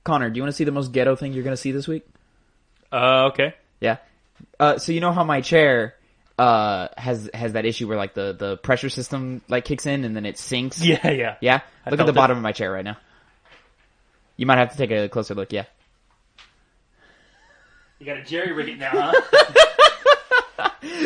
Connor, do you want to see the most ghetto thing you're going to see this week? Okay. Yeah. So you know how my chair has that issue where like the pressure system like kicks in and then it sinks? Yeah. Yeah? Look at the bottom of my chair right now. You might have to take a closer look, yeah. You got to jerry-rig it now, huh?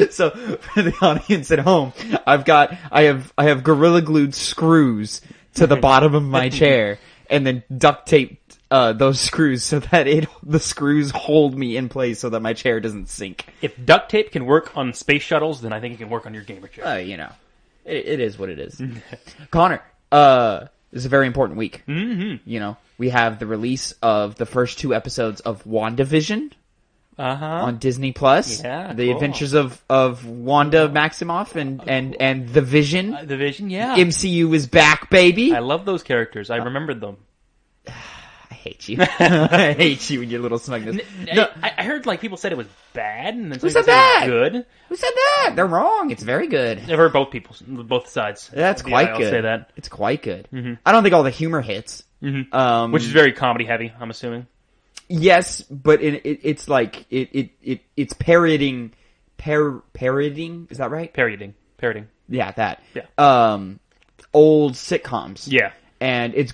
So for the audience at home, I have Gorilla Glued screws to the bottom of my chair and then duct taped those screws so that the screws hold me in place so that my chair doesn't sink. If duct tape can work on space shuttles, then I think it can work on your gamer chair. You know, it is what it is. Connor, this is a very important week. Mm-hmm. You know, we have the release of the first 2 episodes of WandaVision on Disney Plus. Yeah, the cool. Adventures of Wanda Maximoff and the Vision. The Vision, yeah. MCU is back, baby. I love those characters. I remembered them. I hate you. I hate you and your little smugness. No. I heard like people said it was bad, and then Who some said people that? said it was good. Who said that? They're wrong. It's very good. I've heard both sides. That's quite I'll good. say that. It's quite good. Mm-hmm. I don't think all the humor hits. Mm-hmm. Which is very comedy heavy, I'm assuming. Yes, but it's like it's parodying. Parodying, is that right? Parodying. Yeah, that. Yeah. Old sitcoms. Yeah. And it's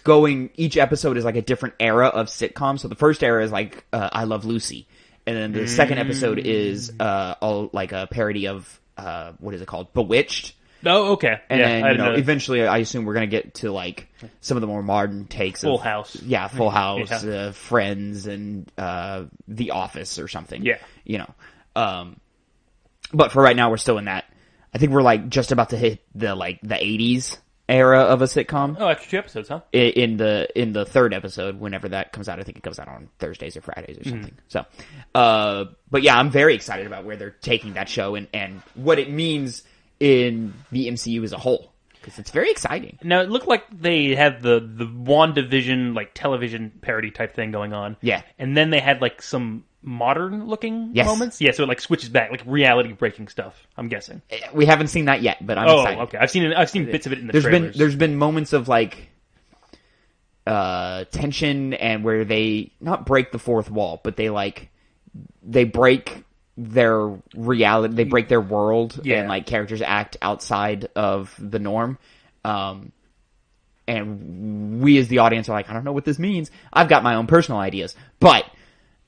each episode is like a different era of sitcoms. So the first era is like I Love Lucy, and then the second episode is all like a parody of what is it called? Bewitched. Oh, okay. And yeah, then eventually I assume we're gonna get to like some of the more modern takes. Full House. Yeah, Full House, Yeah. Friends, and The Office or something. Yeah. You know. But for right now we're still in that. I think we're like just about to hit the 80s era of a sitcom. Oh, extra 2 episodes, huh? In the third episode, whenever that comes out. I think it comes out on Thursdays or Fridays or something. So, but yeah, I'm very excited about where they're taking that show and what it means in the MCU as a whole. Because it's very exciting. Now, it looked like they had the WandaVision, like, television parody type thing going on. Yeah. And then they had, like, some modern-looking moments. Yeah, so it, like, switches back, like, reality-breaking stuff, I'm guessing. We haven't seen that yet, but I'm excited. Okay. I've seen bits of it in the trailers. There's been moments of, like, tension and where they, not break the fourth wall, but they break their reality, they break their world, and like characters act outside of the norm. And we as the audience are like, I don't know what this means. I've got my own personal ideas, but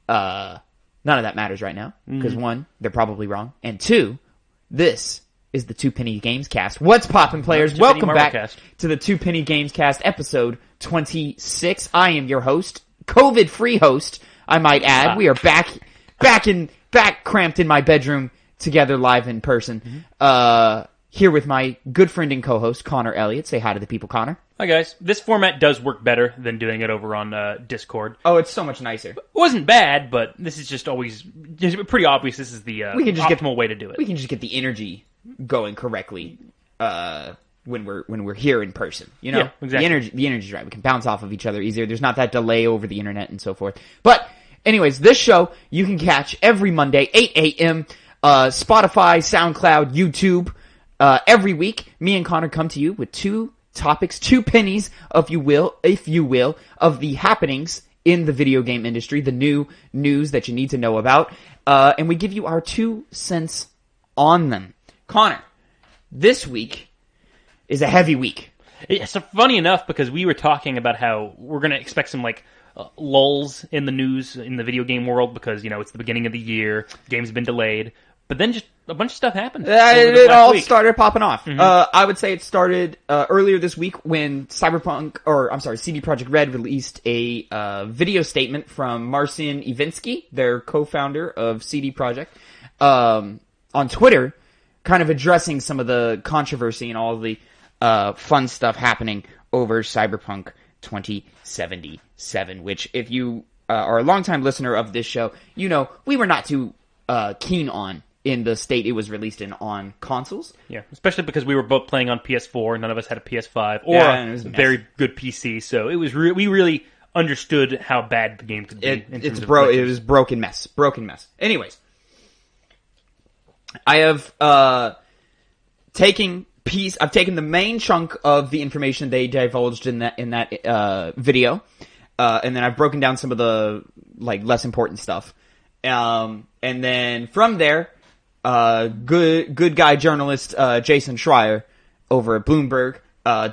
none of that matters right now because 1, they're probably wrong, and 2, this is the 2 Penny Gamescast. What's poppin', players? Welcome back to the 2 Penny Gamescast episode 26. I am your host, COVID-free host, I might add. We are back cramped in my bedroom together live in person. Here with my good friend and co-host, Connor Elliott. Say hi to the people, Connor. Hi, guys. This format does work better than doing it over on Discord. Oh, it's so much nicer. It wasn't bad, but this is just always pretty obvious. This is the optimal way to do it. We can just get the energy going correctly when we're here in person. You know, yeah, exactly. The energy's right. We can bounce off of each other easier. There's not that delay over the internet and so forth. But anyways, this show you can catch every Monday, 8 a.m. Spotify, SoundCloud, YouTube. Every week, me and Connor come to you with 2 topics, 2 pennies, if you will, of the happenings in the video game industry, the new news that you need to know about, and we give you our 2 cents on them. Connor, this week is a heavy week. It's funny enough because we were talking about how we're going to expect some like lulls in the news in the video game world because, you know, it's the beginning of the year, games have been delayed, but then just a bunch of stuff happened. It all started popping off. I would say it started earlier this week when CD Projekt Red released a video statement from Marcin Iwinski, their co-founder of CD Projekt, on Twitter, kind of addressing some of the controversy and all of the fun stuff happening over Cyberpunk 2077, which if you are a longtime listener of this show, you know we were not too keen on in the state it was released in on consoles. Yeah, especially because we were both playing on PS4. None of us had a PS5 or a very good PC, so it was we really understood how bad the game could be. It was broken mess. Anyways, I have taken the main chunk of the information they divulged in that video, and then I've broken down some of the less important stuff. And then from there, good guy journalist Jason Schreier over at Bloomberg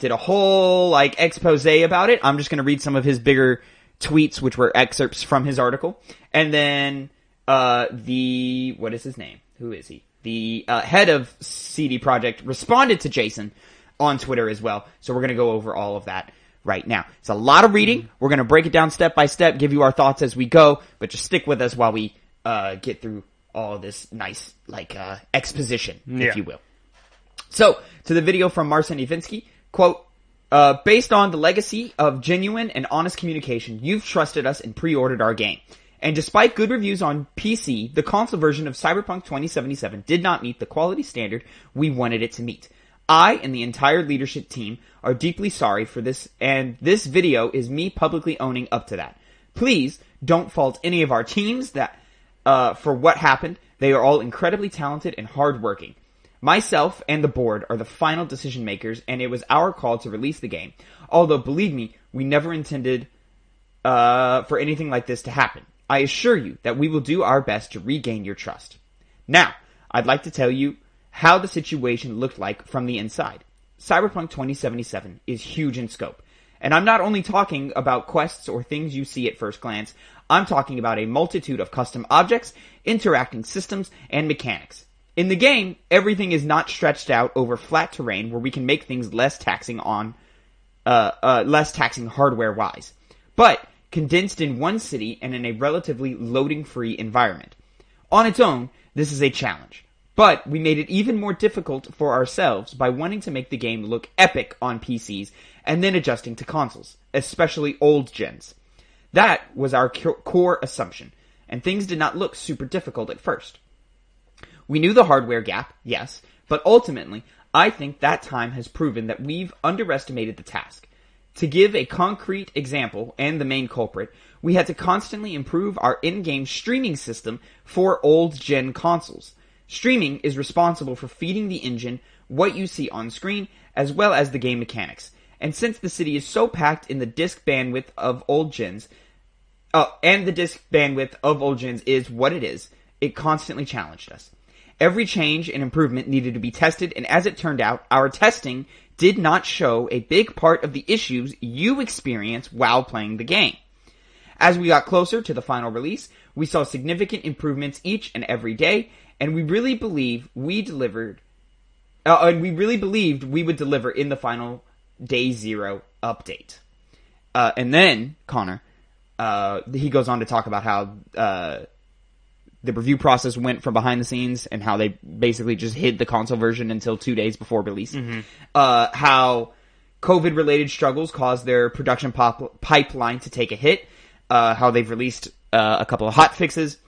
did a whole expose about it. I'm just going to read some of his bigger tweets, which were excerpts from his article, and then what is his name? Who is he? The head of CD Projekt responded to Jason on Twitter as well. So we're going to go over all of that right now. It's a lot of reading. We're going to break it down step by step, give you our thoughts as we go, but just stick with us while we get through all of this nice exposition, if you will. So, to the video from Marcin Iwinski, quote, based on the legacy of genuine and honest communication, you've trusted us and pre-ordered our game. And despite good reviews on PC, the console version of Cyberpunk 2077 did not meet the quality standard we wanted it to meet. I and the entire leadership team are deeply sorry for this, and this video is me publicly owning up to that. Please don't fault any of our teams for what happened. They are all incredibly talented and hardworking. Myself and the board are the final decision makers, and it was our call to release the game. Although, believe me, we never intended for anything like this to happen. I assure you that we will do our best to regain your trust. Now, I'd like to tell you how the situation looked like from the inside. Cyberpunk 2077 is huge in scope. And I'm not only talking about quests or things you see at first glance, I'm talking about a multitude of custom objects, interacting systems, and mechanics. In the game, everything is not stretched out over flat terrain where we can make things less taxing hardware-wise, but condensed in one city and in a relatively loading-free environment. On its own, this is a challenge. But we made it even more difficult for ourselves by wanting to make the game look epic on PCs and then adjusting to consoles, especially old gens. That was our core assumption, and things did not look super difficult at first. We knew the hardware gap, yes, but ultimately, I think that time has proven that we've underestimated the task. To give a concrete example, and the main culprit, we had to constantly improve our in-game streaming system for old-gen consoles. Streaming is responsible for feeding the engine what you see on screen, as well as the game mechanics. And since the city is so packed in the disk bandwidth of old gens, is what it is, it constantly challenged us. Every change and improvement needed to be tested, and as it turned out, our testing did not show a big part of the issues you experience while playing the game. As we got closer to the final release, we saw significant improvements each and every day, and we really believed we would deliver in the final Day Zero update. And then, Connor, he goes on to talk about how the review process went from behind the scenes and how they basically just hid the console version until 2 days before release. Mm-hmm. How COVID-related struggles caused their production pipeline to take a hit. How they've released a couple of hot fixes.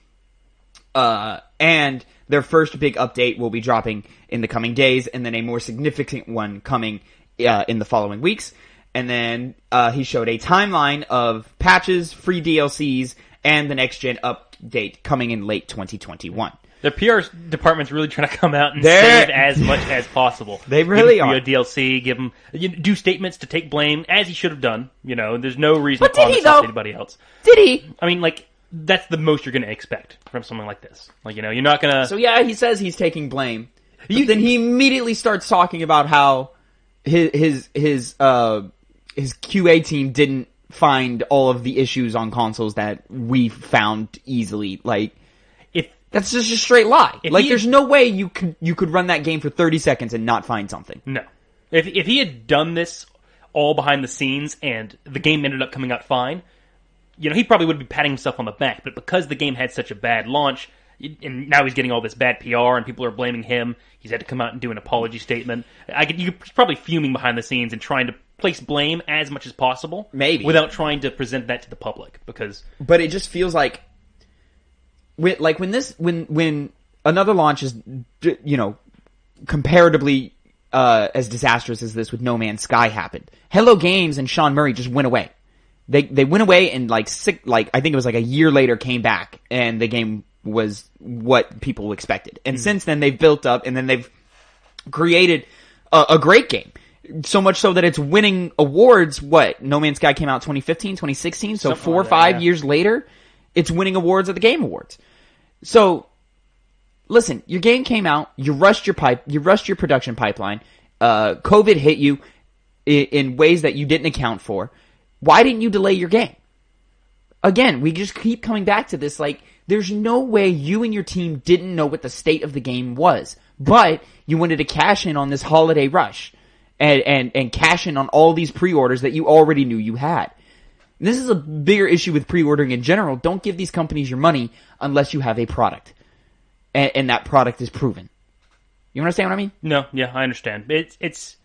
And their first big update will be dropping in the coming days, and then a more significant one coming in the following weeks. And then he showed a timeline of patches, free DLCs, and the next-gen update coming in late 2021. The PR department's really trying to come out and save as much as possible. They really are. Give them DLC, do statements to take blame, as he should have done. There's no reason to call this out to anybody else. Did he? I mean, that's the most you're going to expect from something like this. You're not going to... So yeah, he says he's taking blame. Then he immediately starts talking about how his QA team didn't find all of the issues on consoles that we found easily. That's just a straight lie. There's no way you could run that game for 30 seconds and not find something. No. If he had done this all behind the scenes and the game ended up coming out fine, he probably would be patting himself on the back. But because the game had such a bad launch, and now he's getting all this bad PR and people are blaming him, he's had to come out and do an apology statement. You're probably fuming behind the scenes and trying to place blame as much as possible. Maybe. Without trying to present that to the public. But it just feels like... When another launch is, comparatively as disastrous as this with No Man's Sky happened, Hello Games and Sean Murray just went away. They went away and I think it was a year later came back and the game was what people expected. And since then they've built up and then they've created a great game. So much so that it's winning awards. What? No Man's Sky came out 2015, 2016. So Something 4 or like 5 that, yeah. years later, it's winning awards at the Game Awards. So, listen, your game came out. You rushed your production pipeline. COVID hit you in ways that you didn't account for. Why didn't you delay your game? Again, we just keep coming back to this. Like, there's no way you and your team didn't know what the state of the game was, but you wanted to cash in on this holiday rush. And cash in on all these pre-orders that you already knew you had. And this is a bigger issue with pre-ordering in general. Don't give these companies your money unless you have a product. And that product is proven. You understand what I mean? No, yeah, I understand. It's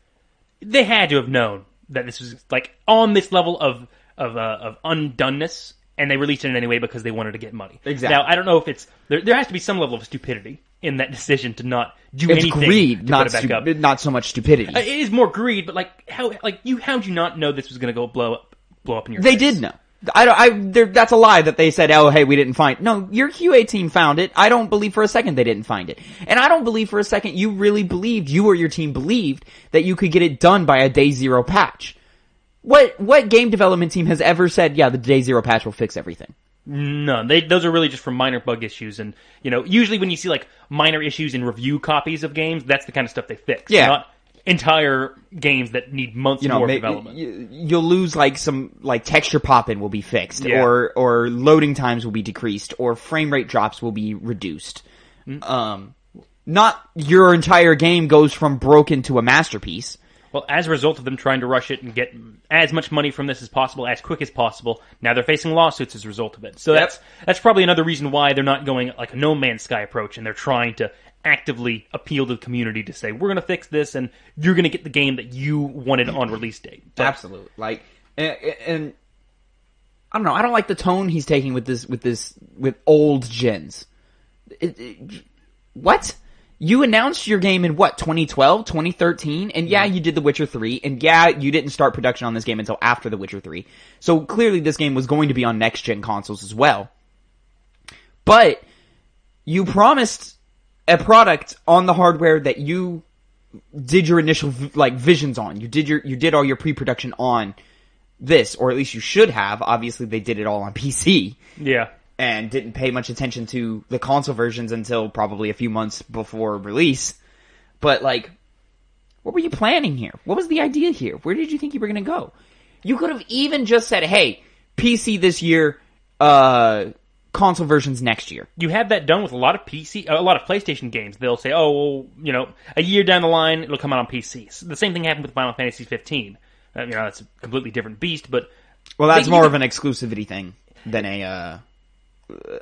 they had to have known that this was like on this level of undoneness, and they released it anyway because they wanted to get money. Exactly. Now, I don't know if it's there has to be some level of stupidity in that decision to not do It's anything greed, to put it back up. not so much stupidity. It is more greed, but how'd you not know this was going to go blow up in your They face? did know. That's a lie that they said, oh, hey, we didn't find it. No, your QA team found it. I don't believe for a second they didn't find it. And I don't believe for a second you or your team believed that you could get it done by a day zero patch. What game development team has ever said, yeah, the day zero patch will fix everything? None. Those are really just from minor bug issues, and usually when you see like minor issues in review copies of games, that's the kind of stuff they fix. Yeah. Not entire games that need months more development. You'll lose some texture pop-in will be fixed, Yeah. or loading times will be decreased, or frame rate drops will be reduced. Not your entire game goes from broken to a masterpiece. Well, as a result of them trying to rush it and get as much money from this as possible, as quick as possible, now they're facing lawsuits as a result of it. So Yep. that's probably another reason why they're not going like a No Man's Sky approach, and they're trying to actively appeal to the community to say, we're going to fix this, and you're going to get the game that you wanted on release date. But Absolutely. And I don't know. I don't like the tone he's taking with old gens. What? You announced your game in 2012, 2013, and yeah, you did The Witcher 3, and yeah, you didn't start production on this game until after The Witcher 3. So clearly this game was going to be on next-gen consoles as well. But you promised a product on the hardware that you did your initial visions on. You did all your pre-production on this, or at least you should have. Obviously they did it all on PC. yeah. And didn't pay much attention to the console versions until probably a few months before release. But, what were you planning here? What was the idea here? Where did you think you were going to go? You could have even just said, hey, PC this year, console versions next year. You have that done with a lot of PlayStation games. They'll say, oh, well, a year down the line, it'll come out on PC. So the same thing happened with Final Fantasy 15. That's a completely different beast, but... Well, that's more of an exclusivity thing than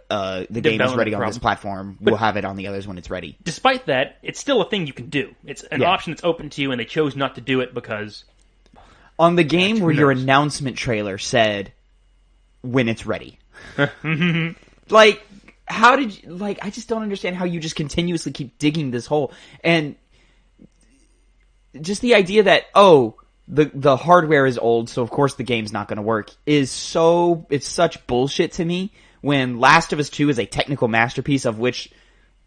the game is ready on this platform. We'll have it on the others when it's ready. Despite that, it's still a thing you can do. It's an option that's open to you, and they chose not to do it because... On the game where your announcement trailer said, when it's ready. How did you... I just don't understand how you just continuously keep digging this hole. And just the idea that, the hardware is old, so of course the game's not going to work, it's such bullshit to me. When Last of Us 2 is a technical masterpiece of which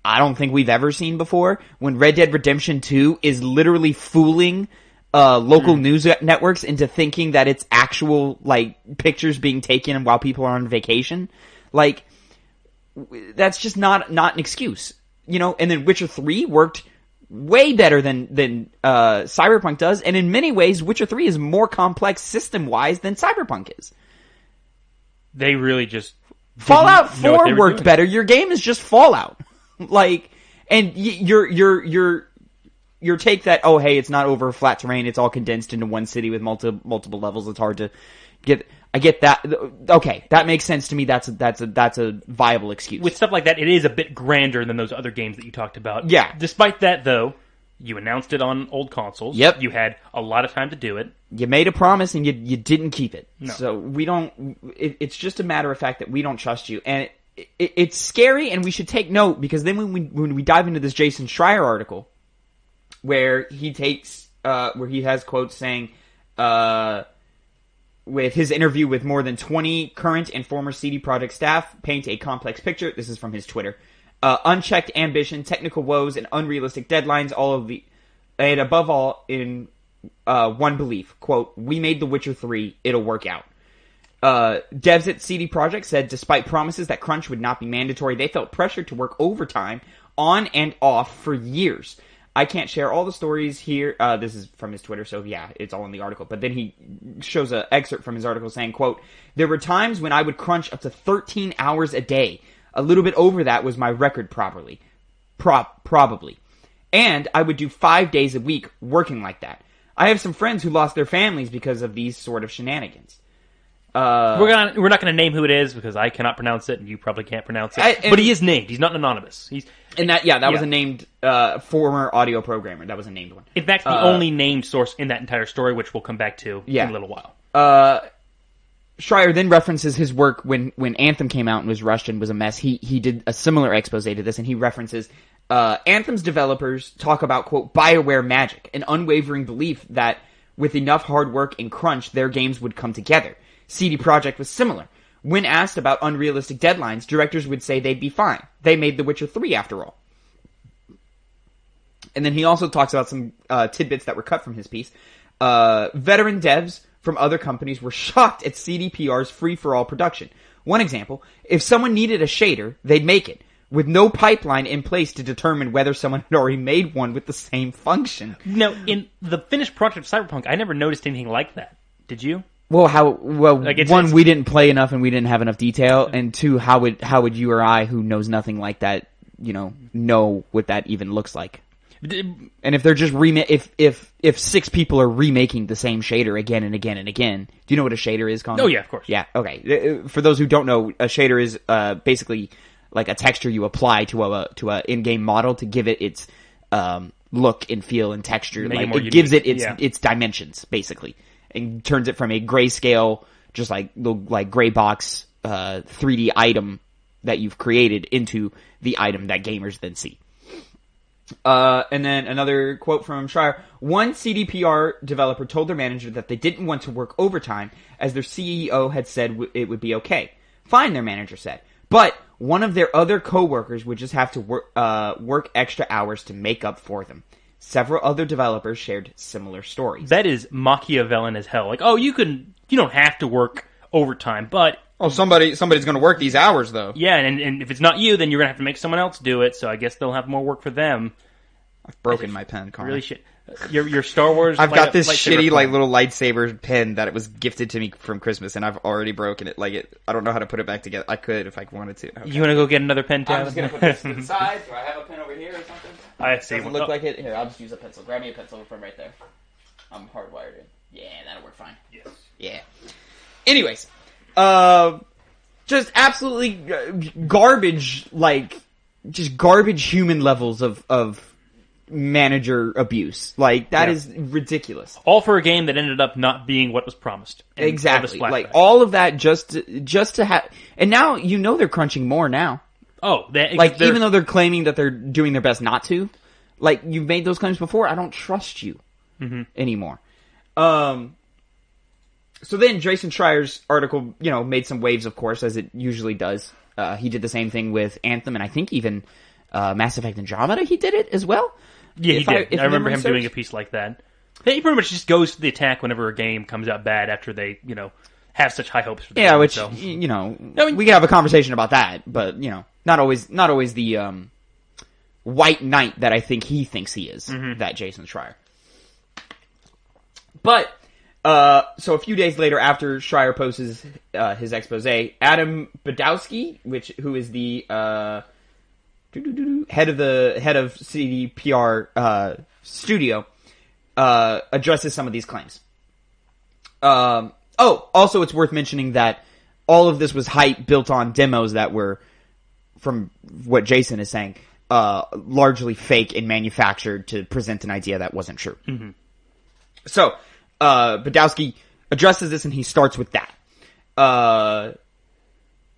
I don't think we've ever seen before. When Red Dead Redemption 2 is literally fooling local news networks into thinking that it's actual pictures being taken while people are on vacation. That's just not an excuse. And then Witcher 3 worked way better than Cyberpunk does, and in many ways Witcher 3 is more complex system-wise than Cyberpunk is. They really just... Fallout 4 worked better. Your game is just Fallout. And your take that, hey, it's not over flat terrain, it's all condensed into one city with multiple levels, it's hard to get... I get that. Okay, that makes sense to me. That's a viable excuse. With stuff like that, it is a bit grander than those other games that you talked about. Yeah. Despite that, though, you announced it on old consoles. Yep. You had a lot of time to do it. You made a promise and you didn't keep it. No. So we don't... It's just a matter of fact that we don't trust you. And it's scary, and we should take note, because then when we dive into this Jason Schreier article, where he has quotes saying... with his interview with more than 20 current and former CD Projekt staff, paint a complex picture. This is from his Twitter. Unchecked ambition, technical woes, and unrealistic deadlines, and above all, in one belief, quote, "We made The Witcher 3, it'll work out." Devs at CD Projekt said despite promises that crunch would not be mandatory, they felt pressure to work overtime on and off for years. I can't share all the stories here. This is from his Twitter, so yeah, it's all in the article. But then he shows an excerpt from his article saying, quote, "There were times when I would crunch up to 13 hours a day. A little bit over that was my record probably. And I would do 5 days a week working like that. I have some friends who lost their families because of these sort of shenanigans." We're not going to name who it is because I cannot pronounce it and you probably can't pronounce it. But he is named. He's not anonymous. That was a named former audio programmer. That was a named one. In fact, the only named source in that entire story, which we'll come back to in a little while. Schreier then references his work when Anthem came out and was rushed and was a mess. He did a similar expose to this, and he references Anthem's developers talk about, quote, BioWare magic, an unwavering belief that with enough hard work and crunch, their games would come together. CD Projekt was similar. When asked about unrealistic deadlines, directors would say they'd be fine. They made The Witcher 3 after all. And then he also talks about some tidbits that were cut from his piece. Veteran devs from other companies were shocked at CDPR's free-for-all production. One example, if someone needed a shader, they'd make it, with no pipeline in place to determine whether someone had already made one with the same function. Now, in the finished project of Cyberpunk, I never noticed anything like that. Did you? Well, one, we didn't play enough and we didn't have enough detail, and two, how would you or I, who knows nothing like that, know what that even looks like? And if they're just if 6 people are remaking the same shader again and again and again, do you know what a shader is, Connor? Oh yeah, of course. Yeah, okay. For those who don't know, a shader is basically like a texture you apply to a in-game model to give it its look and feel and texture. Like it gives it its dimensions, basically. And turns it from a grayscale, just like gray box 3D item that you've created into the item that gamers then see. And then another quote from Schreier. One CDPR developer told their manager that they didn't want to work overtime as their CEO had said it would be okay. Fine, their manager said. But one of their other coworkers would just have to work extra hours to make up for them. Several other developers shared similar stories. That is Machiavellian as hell. Like, you don't have to work overtime, but... Oh, somebody's going to work these hours, though. Yeah, and if it's not you, then you're going to have to make someone else do it, so I guess they'll have more work for them. I've broken my pen, Connor. Really shit. Your Star Wars... I've got this shitty, little lightsaber pen that it was gifted to me from Christmas, and I've already broken it. I don't know how to put it back together. I could if I wanted to. Okay. You want to go get another pen, Tavin? I'm just going to put this to the side. Do I have a pen over here or something? I see. Doesn't look like it. Here, I'll just use a pencil. Grab me a pencil from right there. I'm hardwired in. Yeah, that'll work fine. Yes. Yeah. Anyways, just absolutely garbage, just garbage human levels of manager abuse. That is ridiculous. All for a game that ended up not being what was promised. Exactly. All of that just to have, and now they're crunching more now. Oh, even though they're claiming that they're doing their best not to, you've made those claims before. I don't trust you anymore. So then Jason Schreier's article, made some waves, of course, as it usually does. He did the same thing with Anthem, and I think even Mass Effect Andromeda, he did it as well. Yeah, he did. I remember him doing a piece like that. He pretty much just goes to the attack whenever a game comes out bad after they, have such high hopes for the game. Which, we could have a conversation about that, but, not always the white knight that I think he thinks he is, that Jason Schreier. But, so a few days later after Schreier posts his expose, Adam Badowski, who is the head of CDPR studio, addresses some of these claims. Also it's worth mentioning that all of this was hype built on demos that were, from what Jason is saying, largely fake and manufactured to present an idea that wasn't true. Mm-hmm. So, Badowski addresses this and he starts with that.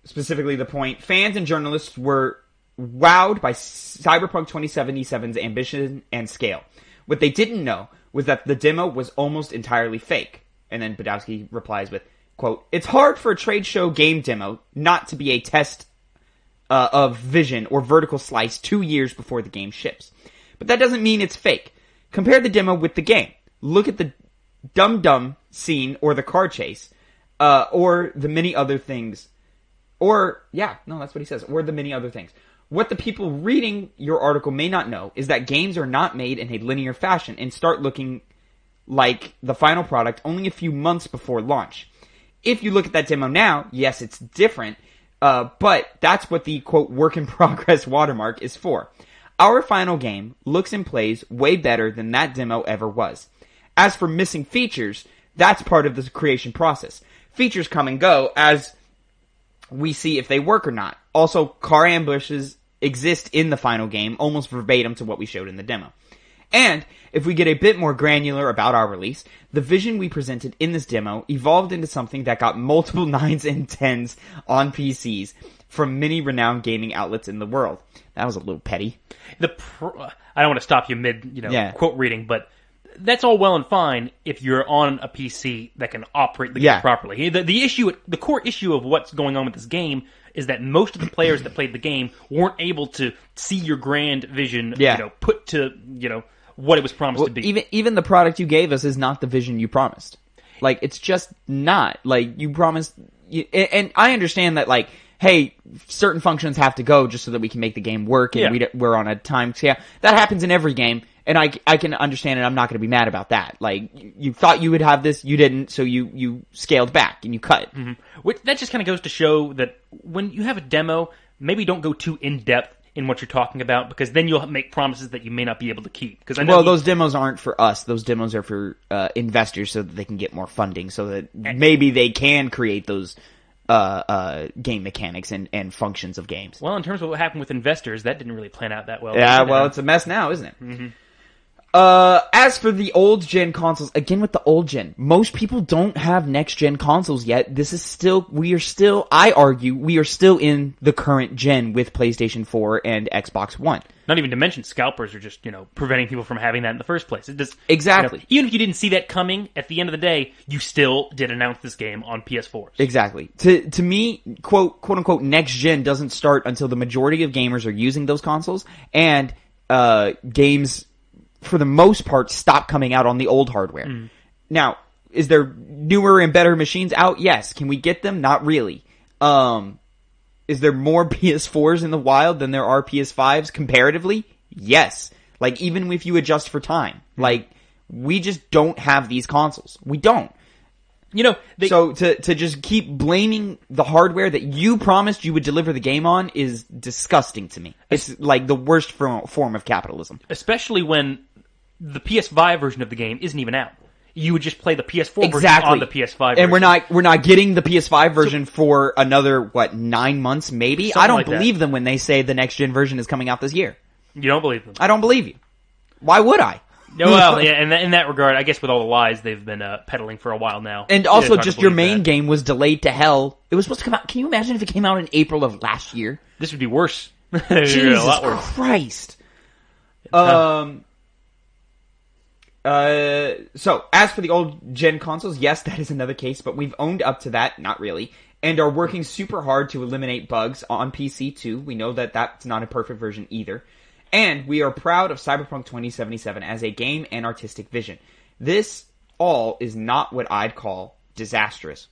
Specifically the point, fans and journalists were wowed by Cyberpunk 2077's ambition and scale. What they didn't know was that the demo was almost entirely fake. And then Badowski replies with, quote, "It's hard for a trade show game demo not to be a test of vision or vertical slice 2 years before the game ships. But that doesn't mean it's fake. Compare the demo with the game. look at the dum-dum scene or the car chase, or the many other things. That's what he says. Or the many other things. What the people reading your article may not know is that games are not made in a linear fashion and start looking like the final product only a few months before launch. If you look at that demo now, yes, it's different, but that's what the, quote, work in progress watermark is for. Our final game looks and plays way better than that demo ever was. As for missing features, that's part of the creation process. Features come and go as we see if they work or not. Also, car ambushes exist in the final game, almost verbatim to what we showed in the demo. And if we get a bit more granular about our release, the vision we presented in this demo evolved into something that got multiple 9s and 10s on PCs from many renowned gaming outlets in the world. That was a little petty. I don't want to stop you mid, quote reading, but that's all well and fine if you're on a PC that can operate the game properly. The core issue of what's going on with this game is that most of the players that played the game weren't able to see your grand vision, put to, what it was promised to be. Even the product you gave us is not the vision you promised. Like, it's just not. Like, you promised... And I understand that, like, hey, certain functions have to go just so that we can make the game work, and we're on a time scale. That happens in every game, and I can understand it. I'm not going to be mad about that. Like, you thought you would have this, you didn't, so you scaled back, and you cut. Mm-hmm. Which, that just kind of goes to show that when you have a demo, maybe don't go too in-depth in what you're talking about, because then you'll make promises that you may not be able to keep. Because those demos aren't for us. Those demos are for investors so that they can get more funding, so that maybe they can create those game mechanics and functions of games. Well, in terms of what happened with investors, that didn't really plan out that well. Yeah, well, it's a mess now, isn't it? Mm-hmm. As for the old gen consoles, again with the old gen, most people don't have next gen consoles yet. I argue, we are still in the current gen with PlayStation 4 and Xbox One. Not even to mention scalpers are just, preventing people from having that in the first place. It just, exactly. Even if you didn't see that coming, at the end of the day, you still did announce this game on PS4s. Exactly. To me, quote unquote, next gen doesn't start until the majority of gamers are using those consoles, and games, for the most part, stop coming out on the old hardware. Mm. Now, is there newer and better machines out? Yes. Can we get them? Not really. Is there more PS4s in the wild than there are PS5s comparatively? Yes. Like, even if you adjust for time. Like, we just don't have these consoles. We don't. So to just keep blaming the hardware that you promised you would deliver the game on is disgusting to me. It's like the worst form of capitalism. Especially when the PS5 version of the game isn't even out. You would just play the PS4 version on the PS5 version. And we're not getting the PS5 version for another, 9 months maybe? I don't believe them when they say the next gen version is coming out this year. You don't believe them? I don't believe you. Why would I? Well, yeah, in that regard, I guess with all the lies they've been peddling for a while now. And also, just your main game was delayed to hell. It was supposed to come out. Can you imagine if it came out in April of last year? This would be worse. Jesus a lot worse. Christ. So, as for the old gen consoles, yes, that is another case, but we've owned up to that, not really, and are working super hard to eliminate bugs on PC too. We know that that's not a perfect version either. And we are proud of Cyberpunk 2077 as a game and artistic vision. This all is not what I'd call disastrous.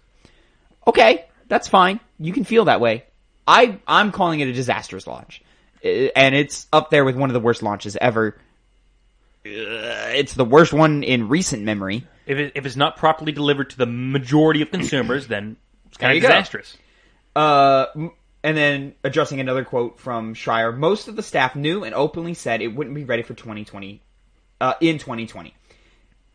Okay, that's fine. You can feel that way. I'm calling it a disastrous launch. And it's up there with one of the worst launches ever. It's the worst one in recent memory. If it's not properly delivered to the majority of consumers, then it's kind of disastrous. And then, addressing another quote from Schreier, most of the staff knew and openly said it wouldn't be ready for 2020, in 2020.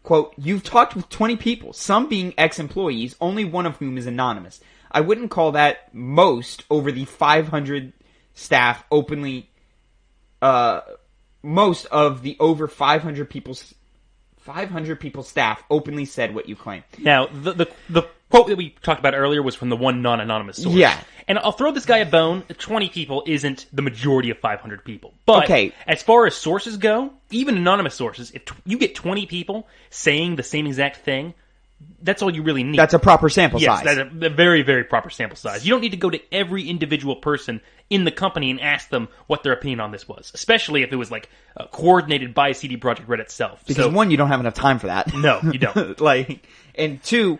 Quote, you've talked with 20 people, some being ex-employees, only one of whom is anonymous. I wouldn't call that most over the 500 staff openly, most of the over 500 people staff openly said what you claim. Now, the quote that we talked about earlier was from the one non-anonymous source. Yeah. And I'll throw this guy a bone. 20 people isn't the majority of 500 people. But as far as sources go, even anonymous sources, if you get 20 people saying the same exact thing, that's all you really need. That's a proper sample yes, size. That's a very, very proper sample size. You don't need to go to every individual person in the company and ask them what their opinion on this was, especially if it was like coordinated by CD Projekt Red itself. Because one, you don't have enough time for that. No, you don't. And two,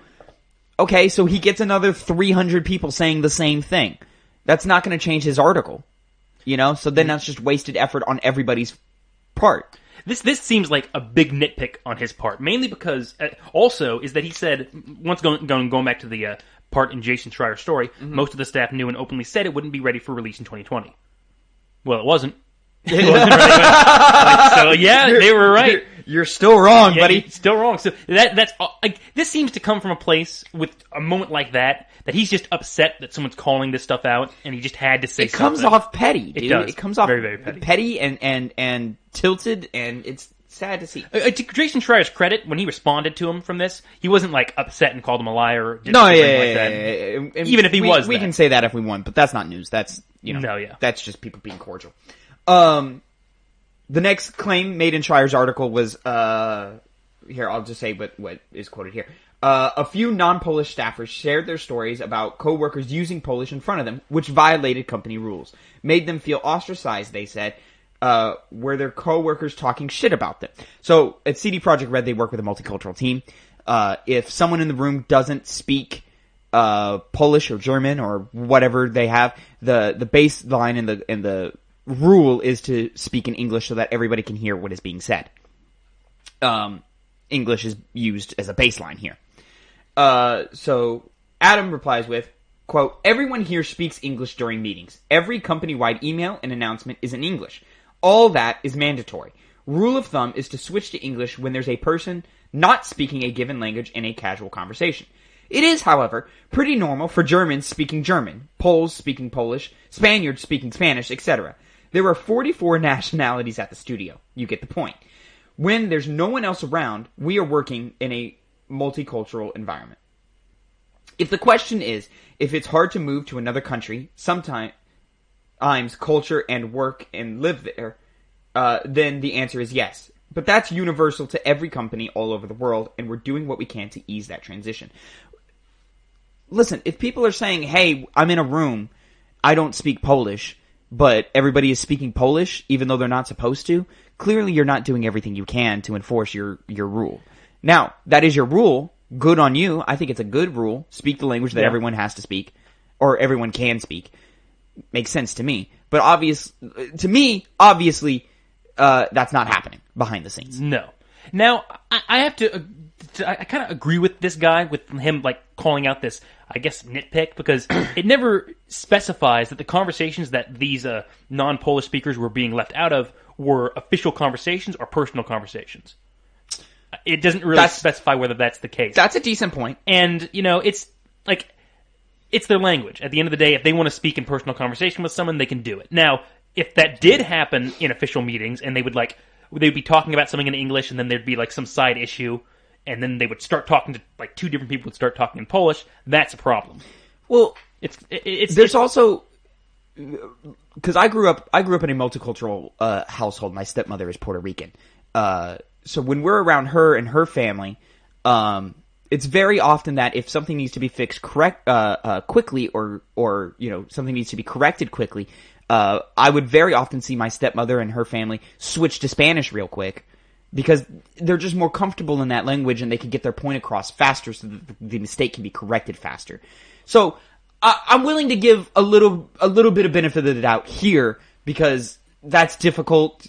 okay, so he gets another 300 people saying the same thing. That's not going to change his article, So then that's just wasted effort on everybody's part. This seems like a big nitpick on his part, mainly because also is that he said, once going back to the part in Jason Schreier's story, most of the staff knew and openly said it wouldn't be ready for release in 2020. Well, it wasn't. It wasn't ready. So yeah, they were right. You're still wrong, buddy. Still wrong. So that's this seems to come from a place with a moment like that he's just upset that someone's calling this stuff out, and he just had to say something. It comes off petty, dude. It does. It comes off very, very petty. Petty and tilted, and it's sad to see. To Jason Schreier's credit, when he responded to him from this, he wasn't upset and called him a liar or did anything like that. Even if he was, we can say that if we want, but that's not news. That's that's just people being cordial. The next claim made in Schreier's article was here. I'll just say what is quoted here. A few non-Polish staffers shared their stories about co-workers using Polish in front of them, which violated company rules. Made them feel ostracized, they said, were their co-workers talking shit about them. So, at CD Projekt Red, they work with a multicultural team. If someone in the room doesn't speak Polish or German or whatever they have, the baseline and the rule is to speak in English so that everybody can hear what is being said. English is used as a baseline here. So Adam replies with, quote, "Everyone here speaks English during meetings. Every company-wide email and announcement is in English. All that is mandatory. Rule of thumb is to switch to English when there's a person not speaking a given language in a casual conversation. It is, however, pretty normal for Germans speaking German, Poles speaking Polish, Spaniards speaking Spanish, etc. There are 44 nationalities at the studio. You get the point. When there's no one else around, we are working in a multicultural environment. If the question is if it's hard to move to another country, sometimes culture and work and live there, then the answer is yes. But that's universal to every company all over the world, and we're doing what we can to ease that transition." Listen, if people are saying, hey, I'm in a room, I don't speak Polish, but everybody is speaking Polish, even though they're not supposed to, clearly you're not doing everything you can to enforce your rule. Now, that is your rule. Good on you. I think it's a good rule. Speak the language that everyone has to speak, or everyone can speak. Makes sense to me. But obviously, that's not happening behind the scenes. No. Now, I have to I kind of agree with this guy, with him calling out this, I guess, nitpick, because it never specifies that the conversations that these non-Polish speakers were being left out of were official conversations or personal conversations. It doesn't really specify whether that's the case. That's a decent point. And, it's their language. At the end of the day, if they want to speak in personal conversation with someone, they can do it. Now, if that did happen in official meetings, and they would be talking about something in English, and then there'd be some side issue, and then they would start talking to two different people would start talking in Polish, that's a problem. Well, there's also, because I grew up in a multicultural household. My stepmother is Puerto Rican. So when we're around her and her family, it's very often that if something needs to be fixed quickly or something needs to be corrected quickly, I would very often see my stepmother and her family switch to Spanish real quick because they're just more comfortable in that language and they can get their point across faster so that the mistake can be corrected faster. So I'm willing to give a little bit of benefit of the doubt here because that's difficult.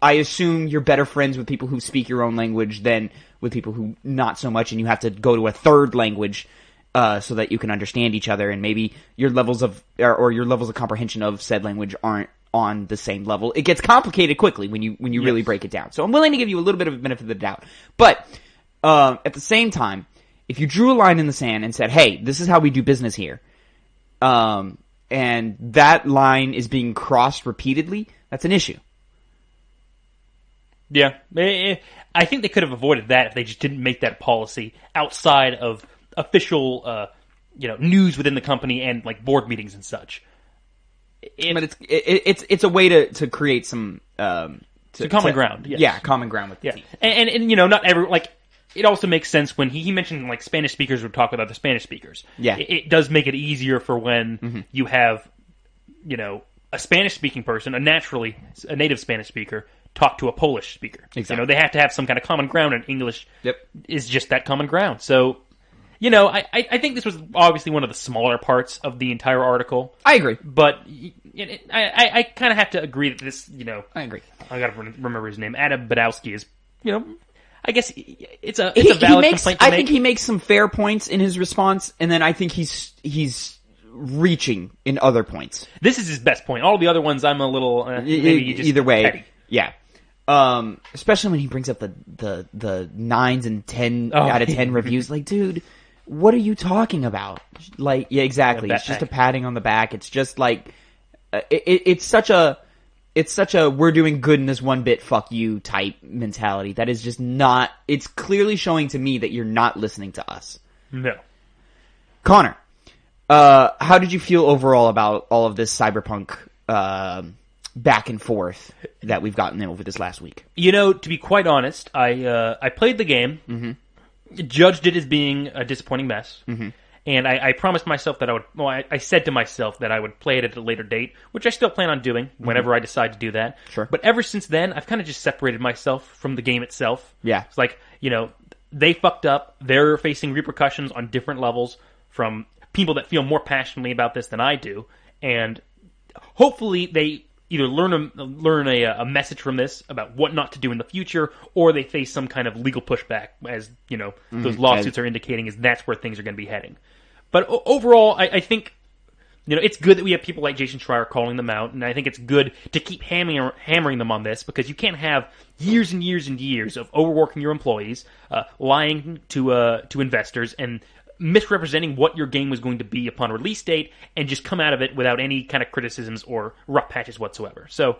I assume you're better friends with people who speak your own language than with people who not so much, and you have to go to a third language so that you can understand each other, and maybe your levels of comprehension of said language aren't on the same level. It gets complicated quickly when you really break it down. So I'm willing to give you a little bit of a benefit of the doubt. But at the same time, if you drew a line in the sand and said, hey, this is how we do business here, and that line is being crossed repeatedly, that's an issue. Yeah. I think they could have avoided that if they just didn't make that policy outside of official news within the company and board meetings and such. But it's a way to create some common ground. Yes. Yeah, common ground with the team. And not every it also makes sense when he mentioned like Spanish speakers would talk with other Spanish speakers. Yeah. It does make it easier for when you have, a Spanish speaking person, a native Spanish speaker, talk to a Polish speaker. Exactly. They have to have some kind of common ground, and English Yep. is just that common ground. So, I think this was obviously one of the smaller parts of the entire article. I agree. But I kind of have to agree that this, I agree. I got to remember his name. Adam Badowski is, I guess it's a valid complaint to make. I think he makes some fair points in his response, and then I think he's reaching in other points. This is his best point. All the other ones, I'm a little maybe just either way. petty. Yeah. Especially when he brings up the 9s and 10 out of 10 reviews. Like, dude, what are you talking about? Like, yeah, exactly. It's just a patting on the back. It's just like it's such a we're doing good in this one bit, fuck you type mentality. That is just not. It's clearly showing to me that you're not listening to us. No. Connor, how did you feel overall about all of this Cyberpunk back and forth that we've gotten over this last week? To be quite honest, I played the game, judged it as being a disappointing mess, and I promised myself that I would. Well, I said to myself that I would play it at a later date, which I still plan on doing whenever I decide to do that. Sure. But ever since then, I've kind of just separated myself from the game itself. Yeah. It's like they fucked up. They're facing repercussions on different levels from people that feel more passionately about this than I do, and hopefully they either learn a message from this about what not to do in the future, or they face some kind of legal pushback, as those lawsuits are indicating, is that's where things are going to be heading. But overall, I think it's good that we have people like Jason Schreier calling them out, and I think it's good to keep hammering them on this, because you can't have years and years and years of overworking your employees, lying to investors, and misrepresenting what your game was going to be upon release date, and just come out of it without any kind of criticisms or rough patches whatsoever. So,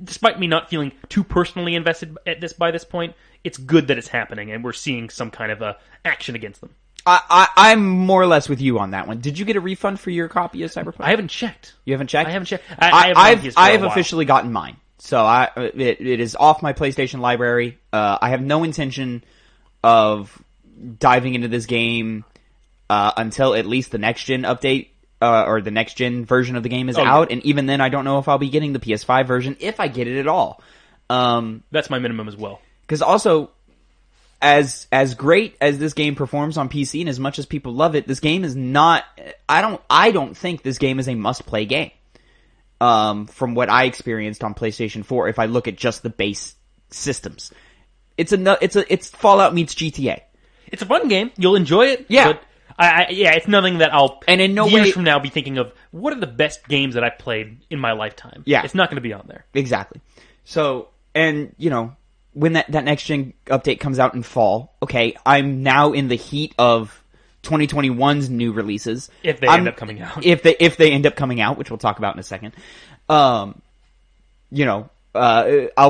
despite me not feeling too personally invested by this point, it's good that it's happening, and we're seeing some kind of action against them. I'm more or less with you on that one. Did you get a refund for your copy of Cyberpunk? I haven't checked. You haven't checked? I haven't checked. I have officially gotten mine. So it is off my PlayStation library. I have no intention of diving into this game until at least the next-gen update or the next-gen version of the game is out. And even then, I don't know if I'll be getting the PS5 version, if I get it at all. That's my minimum as well. Because also, as great as this game performs on PC, and as much as people love it, this game is not. I don't think this game is a must-play game. From what I experienced on PlayStation 4, if I look at just the base systems, it's Fallout meets GTA. It's a fun game. You'll enjoy it. Yeah. But it's nothing that I'll and in no years way from now be thinking of what are the best games that I've played in my lifetime. Yeah. It's not going to be on there. Exactly. So, and when that next gen update comes out in fall, okay, I'm now in the heat of 2021's new releases. If they end up coming out. If they end up coming out, which we'll talk about in a second. I'll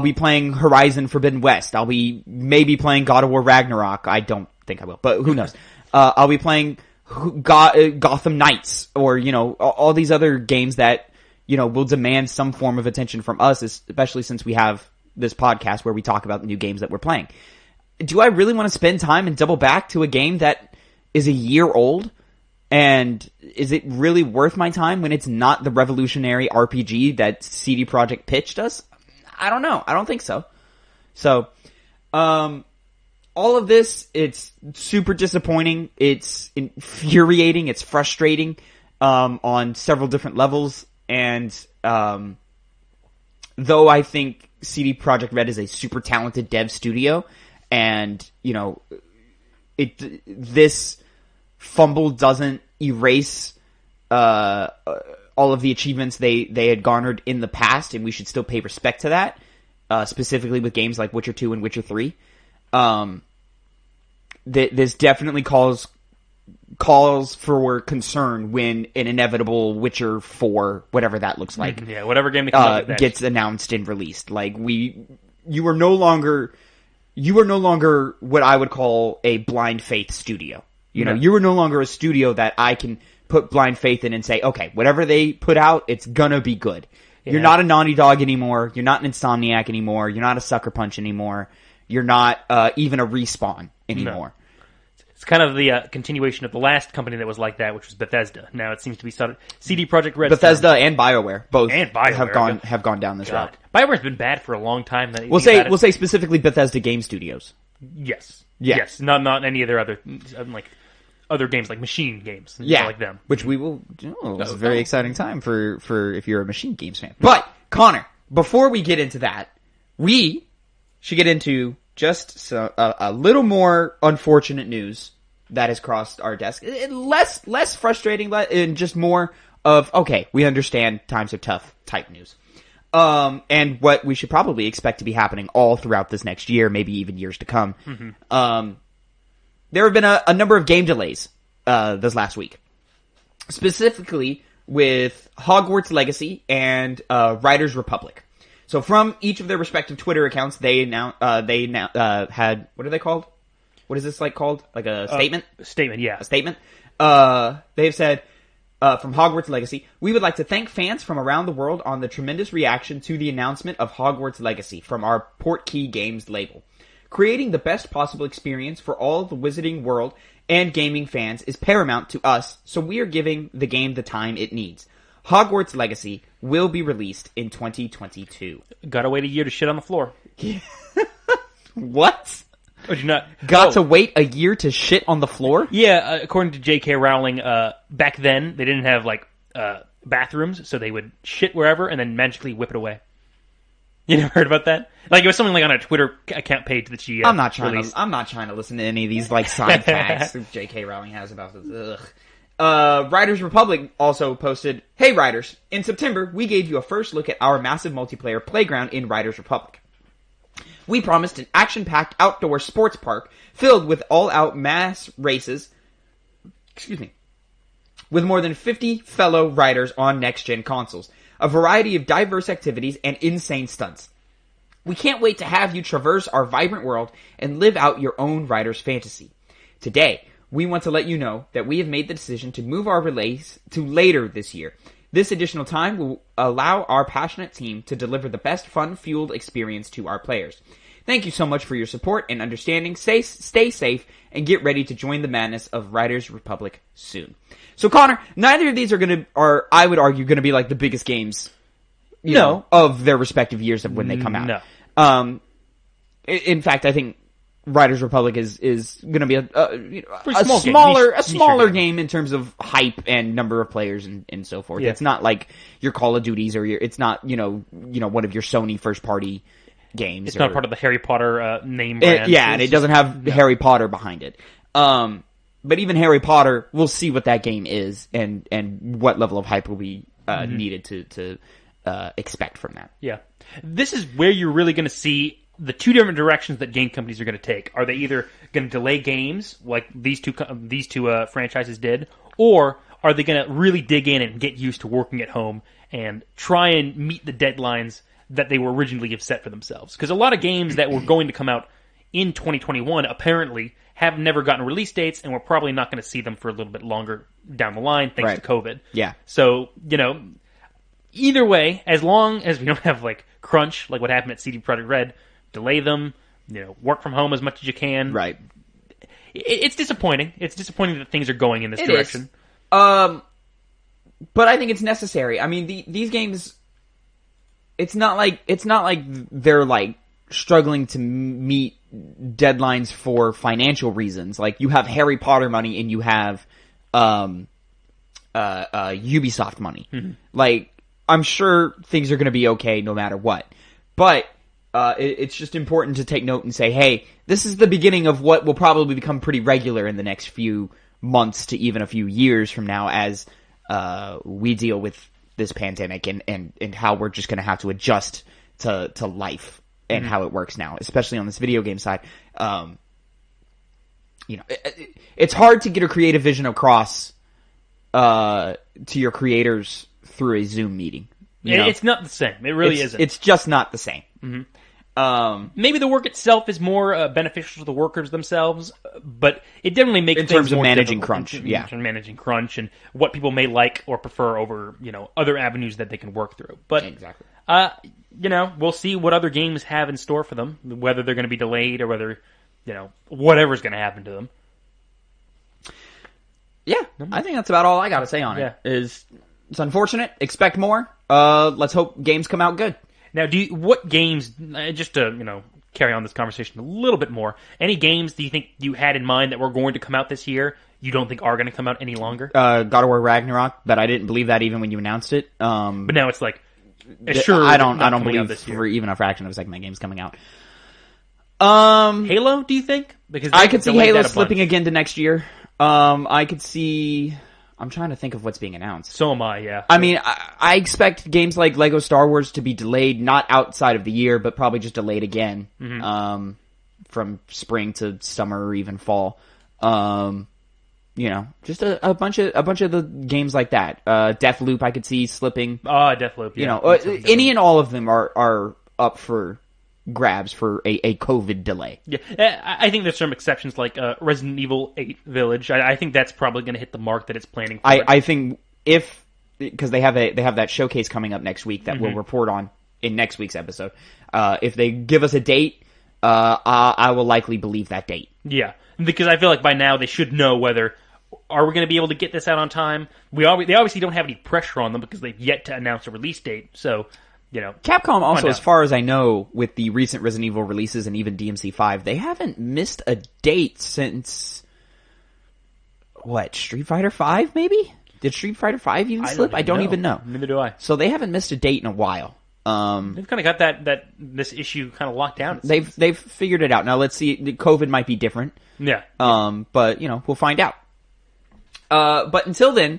be playing Horizon Forbidden West. I'll be maybe playing God of War Ragnarok. I don't think I will, but who knows? I'll be playing Gotham Knights, or all these other games that will demand some form of attention from us, especially since we have this podcast where we talk about the new games that we're playing. Do I really want to spend time and double back to a game that is a year old? And is it really worth my time when it's not the revolutionary RPG that CD Projekt pitched us? I don't know. I don't think so. So, all of this, it's super disappointing. It's infuriating. It's frustrating on several different levels. And though I think CD Projekt Red is a super talented dev studio, and this fumble doesn't erase all of the achievements they had garnered in the past, and we should still pay respect to that, specifically with games like Witcher 2 and Witcher 3. This definitely calls for concern when an inevitable Witcher 4, whatever that looks like, whatever game gets announced and released. Like you are no longer what I would call a blind faith studio. You are no longer a studio that I can put blind faith in and say, okay, whatever they put out, it's gonna be good. Yeah. You're not a Naughty Dog anymore. You're not an Insomniac anymore. You're not a Sucker Punch anymore. You're not even a Respawn anymore. No. It's kind of the continuation of the last company that was like that, which was Bethesda. Now it seems to be CD Projekt Red. Bethesda and BioWare both BioWare have gone down this route. BioWare's been bad for a long time. We'll say specifically Bethesda Game Studios. Yes. Yeah. Yes. Not any of their other games like machine games. Like them. Which we will. It's a very exciting time for if you're a machine games fan. But Connor, before we get into that, we should get into just a little more unfortunate news that has crossed our desk. Less frustrating, and just more of, okay, we understand times are tough type news. And what we should probably expect to be happening all throughout this next year, maybe even years to come. Mm-hmm. There have been a number of game delays this last week. Specifically with Hogwarts Legacy and Riders Republic. So from each of their respective Twitter accounts, they now had, what are they called? What is this called? Like a statement? Statement, yeah. A statement. They've said, from Hogwarts Legacy, we would like to thank fans from around the world on the tremendous reaction to the announcement of Hogwarts Legacy from our Portkey Games label. Creating the best possible experience for all the Wizarding World and gaming fans is paramount to us, so we are giving the game the time it needs. Hogwarts Legacy will be released in 2022. Gotta wait a year to shit on the floor. What? Would you not? Got to wait a year to shit on the floor? Yeah, according to J.K. Rowling, back then they didn't have bathrooms, so they would shit wherever and then magically whip it away. You never heard about that? It was something on a Twitter account page that she I'm not trying to listen to any of these side facts that J.K. Rowling has about this. Ugh. Riders Republic also posted, "Hey Riders, in September we gave you a first look at our massive multiplayer playground in Riders Republic. We promised an action-packed outdoor sports park filled with all-out mass races, with more than 50 fellow riders on next-gen consoles, a variety of diverse activities, and insane stunts. We can't wait to have you traverse our vibrant world and live out your own rider's fantasy. Today, we want to let you know that we have made the decision to move our release to later this year. This additional time will allow our passionate team to deliver the best fun-fueled experience to our players. Thank you so much for your support and understanding. Stay safe and get ready to join the madness of Riders Republic soon." So Connor, neither of these are I would argue gonna be the biggest games, you know, of their respective years of when they come out. No. In fact, I think Riders Republic is going to be a smaller smaller game in terms of hype and number of players and so forth. Yeah. It's not like your Call of Duties or it's not one of your Sony first party games. It's not part of the Harry Potter name brand. And it doesn't have Harry Potter behind it. But even Harry Potter, we'll see what that game is and what level of hype will be needed to expect from that. Yeah. This is where you're really going to see the two different directions that game companies are going to take. Are they either going to delay games like these two franchises did, or are they going to really dig in and get used to working at home and try and meet the deadlines that they were originally have set for themselves? Because a lot of games that were going to come out in 2021 apparently have never gotten release dates, and we're probably not going to see them for a little bit longer down the line thanks to COVID. Yeah. So, either way, as long as we don't have crunch like what happened at CD Projekt Red, delay them, work from home as much as you can. Right. It's disappointing. It's disappointing that things are going in this direction. Is. But I think it's necessary. I mean, these games, it's not like they're struggling to meet deadlines for financial reasons. You have Harry Potter money and you have Ubisoft money. Mm-hmm. I'm sure things are going to be okay no matter what. But it's just important to take note and say, hey, this is the beginning of what will probably become pretty regular in the next few months to even a few years from now as we deal with this pandemic and how we're just going to have to adjust to life and how it works now, especially on this video game side. It's hard to get a creative vision across to your creators through a Zoom meeting. It's not the same. It really isn't. It's just not the same. Mm-hmm. Maybe the work itself is more beneficial to the workers themselves, but it definitely makes in terms of more managing difficult crunch, in yeah. terms of managing crunch and what people may like or prefer over other avenues that they can work through. But Exactly. we'll see what other games have in store for them, whether they're going to be delayed or whether whatever's going to happen to them. Yeah, I think that's about all I got to say on it. Yeah. It's unfortunate. Expect more. Let's hope games come out good. Now, what games, just to, carry on this conversation a little bit more, any games do you think you had in mind that were going to come out this year you don't think are going to come out any longer? God of War Ragnarok, but I didn't believe that even when you announced it. But now it's like, sure, I don't believe for even a fraction of a second that game's coming out. Halo, do you think? Because I could see Halo slipping again to next year. I could see... I'm trying to think of what's being announced. So am I, yeah. I mean, I expect games like Lego Star Wars to be delayed, not outside of the year, but probably just delayed again. Mm-hmm. From spring to summer or even fall. Just a bunch of the games like that. Deathloop I could see slipping. Deathloop, yeah. Any and all of them are up for grabs for a COVID delay. Yeah, I think there's some exceptions like Resident Evil 8 Village. I think that's probably going to hit the mark that it's planning for. I think because they have that showcase coming up next week that we'll report on in next week's episode. If they give us a date, I will likely believe that date. Yeah, because I feel like by now they should know whether are we going to be able to get this out on time. They obviously don't have any pressure on them because they've yet to announce a release date. So. Capcom also, as far as I know, with the recent Resident Evil releases and even DMC5, they haven't missed a date since Street Fighter 5 maybe? Did Street Fighter 5 even slip? I don't even know. Neither do I. So they haven't missed a date in a while. They've kind of got this issue kind of locked down. They've figured it out. Now let's see. COVID might be different. Yeah. But we'll find out. But until then,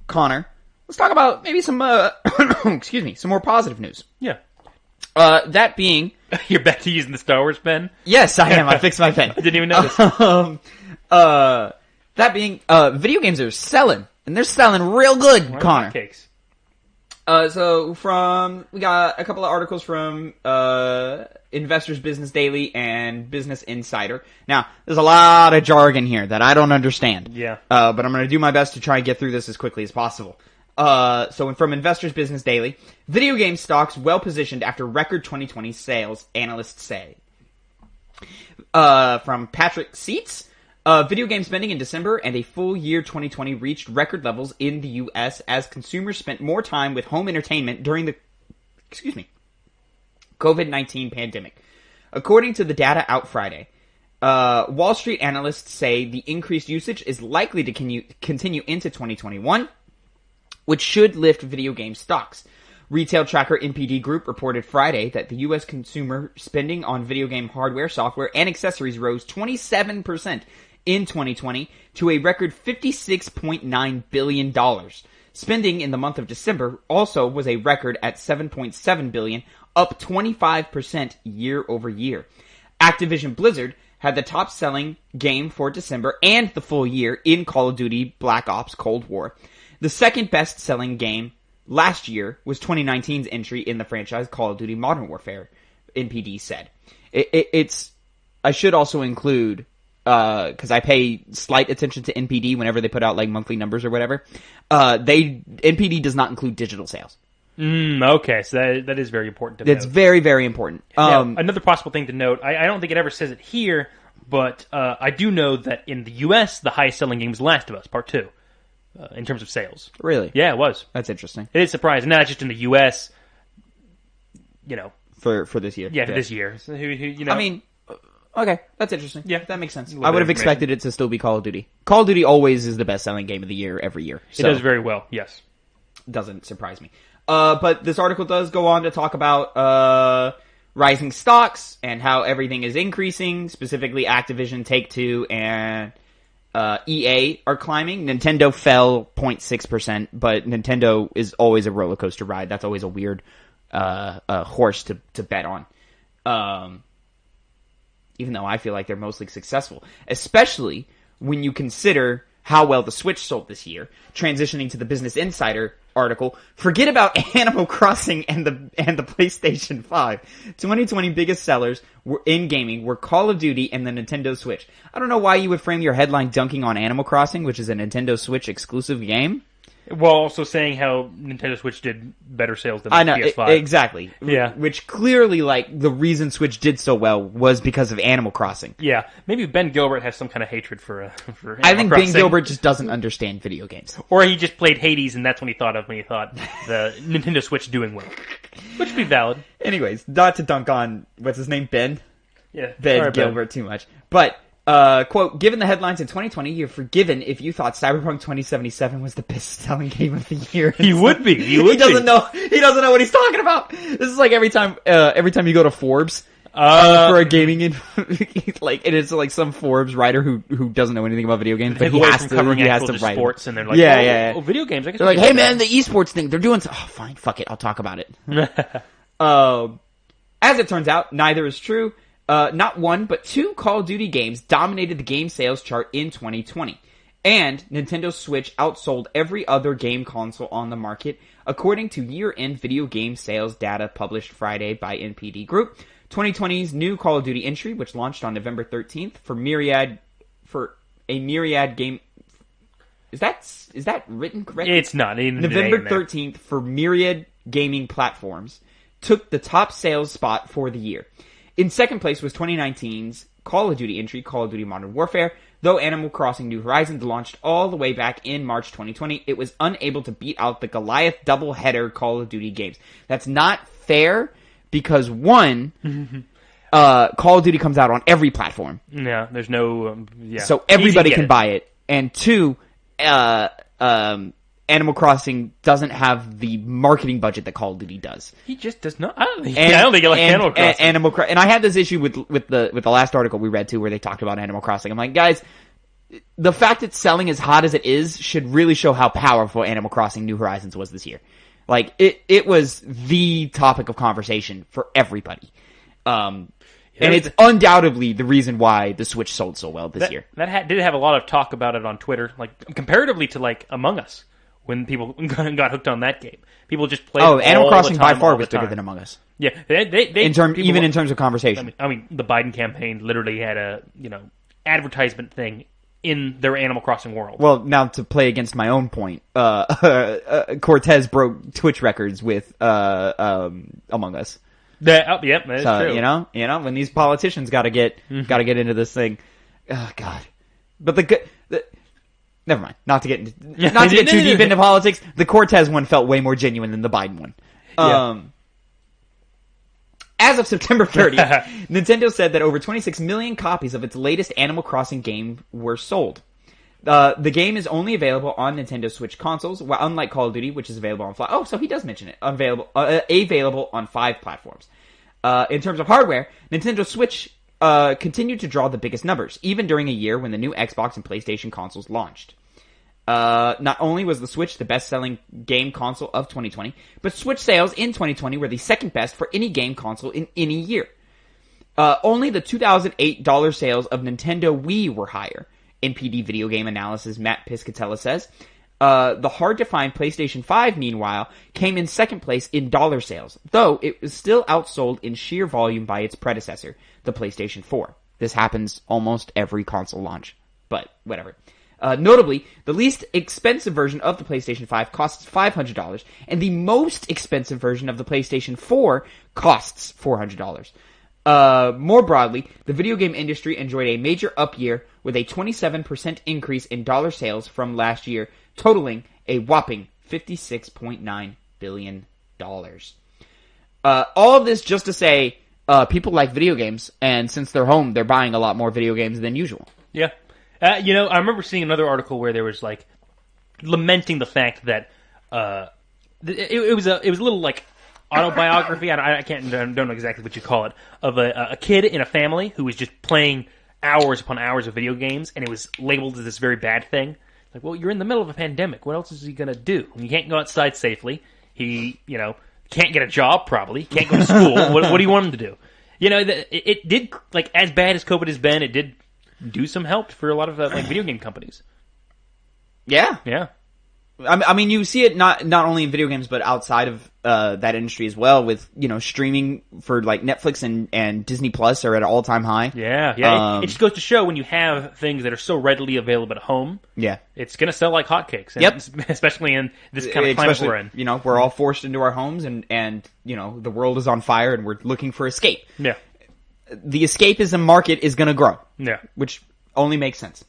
Connor, let's talk about maybe some, some more positive news. Yeah. That being... You're back to using the Star Wars pen? Yes, I am. I fixed my pen. I didn't even notice. That being, video games are selling. And they're selling real good, Connor. Cakes. So we got a couple of articles from, Investors Business Daily and Business Insider. Now, there's a lot of jargon here that I don't understand. Yeah. But I'm going to do my best to try and get through this as quickly as possible. So from Investors Business Daily, video game stocks well positioned after record 2020 sales, analysts say. From Patrick Seitz, video game spending in December and a full year 2020 reached record levels in the U.S. as consumers spent more time with home entertainment during the, COVID-19 pandemic. According to the data out Friday, Wall Street analysts say the increased usage is likely to continue into 2021, which should lift video game stocks. Retail tracker NPD Group reported Friday that the U.S. consumer spending on video game hardware, software, and accessories rose 27% in 2020 to a record $56.9 billion. Spending in the month of December also was a record at $7.7 billion, up 25% year over year. Activision Blizzard had the top-selling game for December and the full year in Call of Duty Black Ops Cold War. The second best-selling game last year was 2019's entry in the franchise Call of Duty Modern Warfare, NPD said. I should also include, because I pay slight attention to NPD whenever they put out like monthly numbers or whatever, NPD does not include digital sales. Okay, so that is very important to note. It's very, very important. Now, another possible thing to note, I don't think it ever says it here, but I do know that in the U.S., the highest-selling game is Last of Us, Part 2. In terms of sales. Really? Yeah, it was. That's interesting. It is surprising. Not just in the U.S., For this year. Yeah, for this year. So, I mean, okay, that's interesting. Yeah. That makes sense. I would have expected it to still be Call of Duty. Call of Duty always is the best-selling game of the year every year. So it does very well, yes. Doesn't surprise me. But this article does go on to talk about rising stocks and how everything is increasing, specifically Activision, Take-Two, and EA are climbing. Nintendo fell 0.6%, but Nintendo is always a roller coaster ride. That's always a weird horse to bet on. Even though I feel like they're mostly successful, especially when you consider how well the Switch sold this year. Transitioning to the Business Insider article, forget about Animal Crossing and the PlayStation 5. 2020 biggest sellers in gaming were Call of Duty and the Nintendo Switch. I don't know why you would frame your headline dunking on Animal Crossing, which is a Nintendo Switch exclusive game. While also saying how Nintendo Switch did better sales than the PS5. Exactly. Yeah. Which clearly, like, the reason Switch did so well was because of Animal Crossing. Yeah. Maybe Ben Gilbert has some kind of hatred for Animal I think Crossing. Ben Gilbert just doesn't understand video games. Or he just played Hades and that's when he thought the Nintendo Switch doing well. Which would be valid. Anyways, not to dunk on, what's his name, Ben? Yeah. Ben Sorry, Gilbert too much. But, quote, given the headlines in 2020, you're forgiven if you thought Cyberpunk 2077 was the best-selling game of the year. He would be. He doesn't know what he's talking about. This is like every time you go to Forbes, for a gaming, like, it is like some Forbes writer who doesn't know anything about video games, but he has to write sports, and they're like, oh, video games. I guess they're like, hey man, the esports thing, they're doing, oh fine, fuck it, I'll talk about it. As it turns out, neither is true. Not one, but two Call of Duty games dominated the game sales chart in 2020. And Nintendo Switch outsold every other game console on the market, according to year-end video game sales data published Friday by NPD Group. 2020's new Call of Duty entry, which launched on November 13th for a Myriad game. Is that written correctly? It's not. November 13th for Myriad gaming platforms took the top sales spot for the year. In second place was 2019's Call of Duty entry, Call of Duty Modern Warfare. Though Animal Crossing New Horizons launched all the way back in March 2020, it was unable to beat out the Goliath doubleheader Call of Duty games. That's not fair because one, Call of Duty comes out on every platform. Yeah, there's no... So everybody can buy it. And two, Animal Crossing doesn't have the marketing budget that Call of Duty does. He just does not. I don't think he likes Animal Crossing. And I had this issue with the last article we read too, where they talked about Animal Crossing. I'm like, guys, the fact it's selling as hot as it is should really show how powerful Animal Crossing New Horizons was this year. Like it was the topic of conversation for everybody. And it's undoubtedly the reason why the Switch sold so well this year. That did have a lot of talk about it on Twitter, like comparatively to like Among Us. When people got hooked on that game, people just played. Oh, Animal Crossing by far was bigger than Among Us. Yeah, in terms of conversation. I mean, the Biden campaign literally had a advertisement thing in their Animal Crossing world. Well, now to play against my own point, Cortez broke Twitch records with Among Us. That is true. You know, when these politicians got to get into this thing, oh god. But never mind. Not to get too deep into politics. The Cortez one felt way more genuine than the Biden one. As of September 30th, Nintendo said that over 26 million copies of its latest Animal Crossing game were sold. The game is only available on Nintendo Switch consoles, while unlike Call of Duty, which is available on Oh, so he does mention it. Available on 5 platforms. In terms of hardware, Nintendo Switch continued to draw the biggest numbers, even during a year when the new Xbox and PlayStation consoles launched. Not only was the Switch the best-selling game console of 2020, but Switch sales in 2020 were the second best for any game console in any year. Only the 2008 dollar sales of Nintendo Wii were higher. NPD Video Game Analysis Matt Piscatella says. The hard-to-find PlayStation 5, meanwhile, came in second place in dollar sales, though it was still outsold in sheer volume by its predecessor, the PlayStation 4. This happens almost every console launch, but whatever. Notably, the least expensive version of the PlayStation 5 costs $500, and the most expensive version of the PlayStation 4 costs $400. More broadly, the video game industry enjoyed a major up year with a 27% increase in dollar sales from last year, totaling a whopping $56.9 billion. All of this just to say, people like video games, and since they're home, they're buying a lot more video games than usual. Yeah. I remember seeing another article where there was like lamenting the fact that it was a little like autobiography. I don't know exactly what you call it, of a kid in a family who was just playing hours upon hours of video games, and it was labeled as this very bad thing. Like, well, you're in the middle of a pandemic. What else is he gonna do? You can't go outside safely. He, can't get a job probably. Can't go to school. What do you want him to do? It did, like, as bad as COVID has been, it did do some help for a lot of video game companies. Yeah. Yeah. I mean, you see it not only in video games, but outside of that industry as well, with, streaming for like Netflix and Disney Plus are at an all-time high. Yeah. It just goes to show when you have things that are so readily available at home, it's going to sell like hotcakes. Especially in this kind of climate we're in. We're all forced into our homes and the world is on fire and we're looking for escape. Yeah. The escapism market is going to grow. Yeah. Which only makes sense.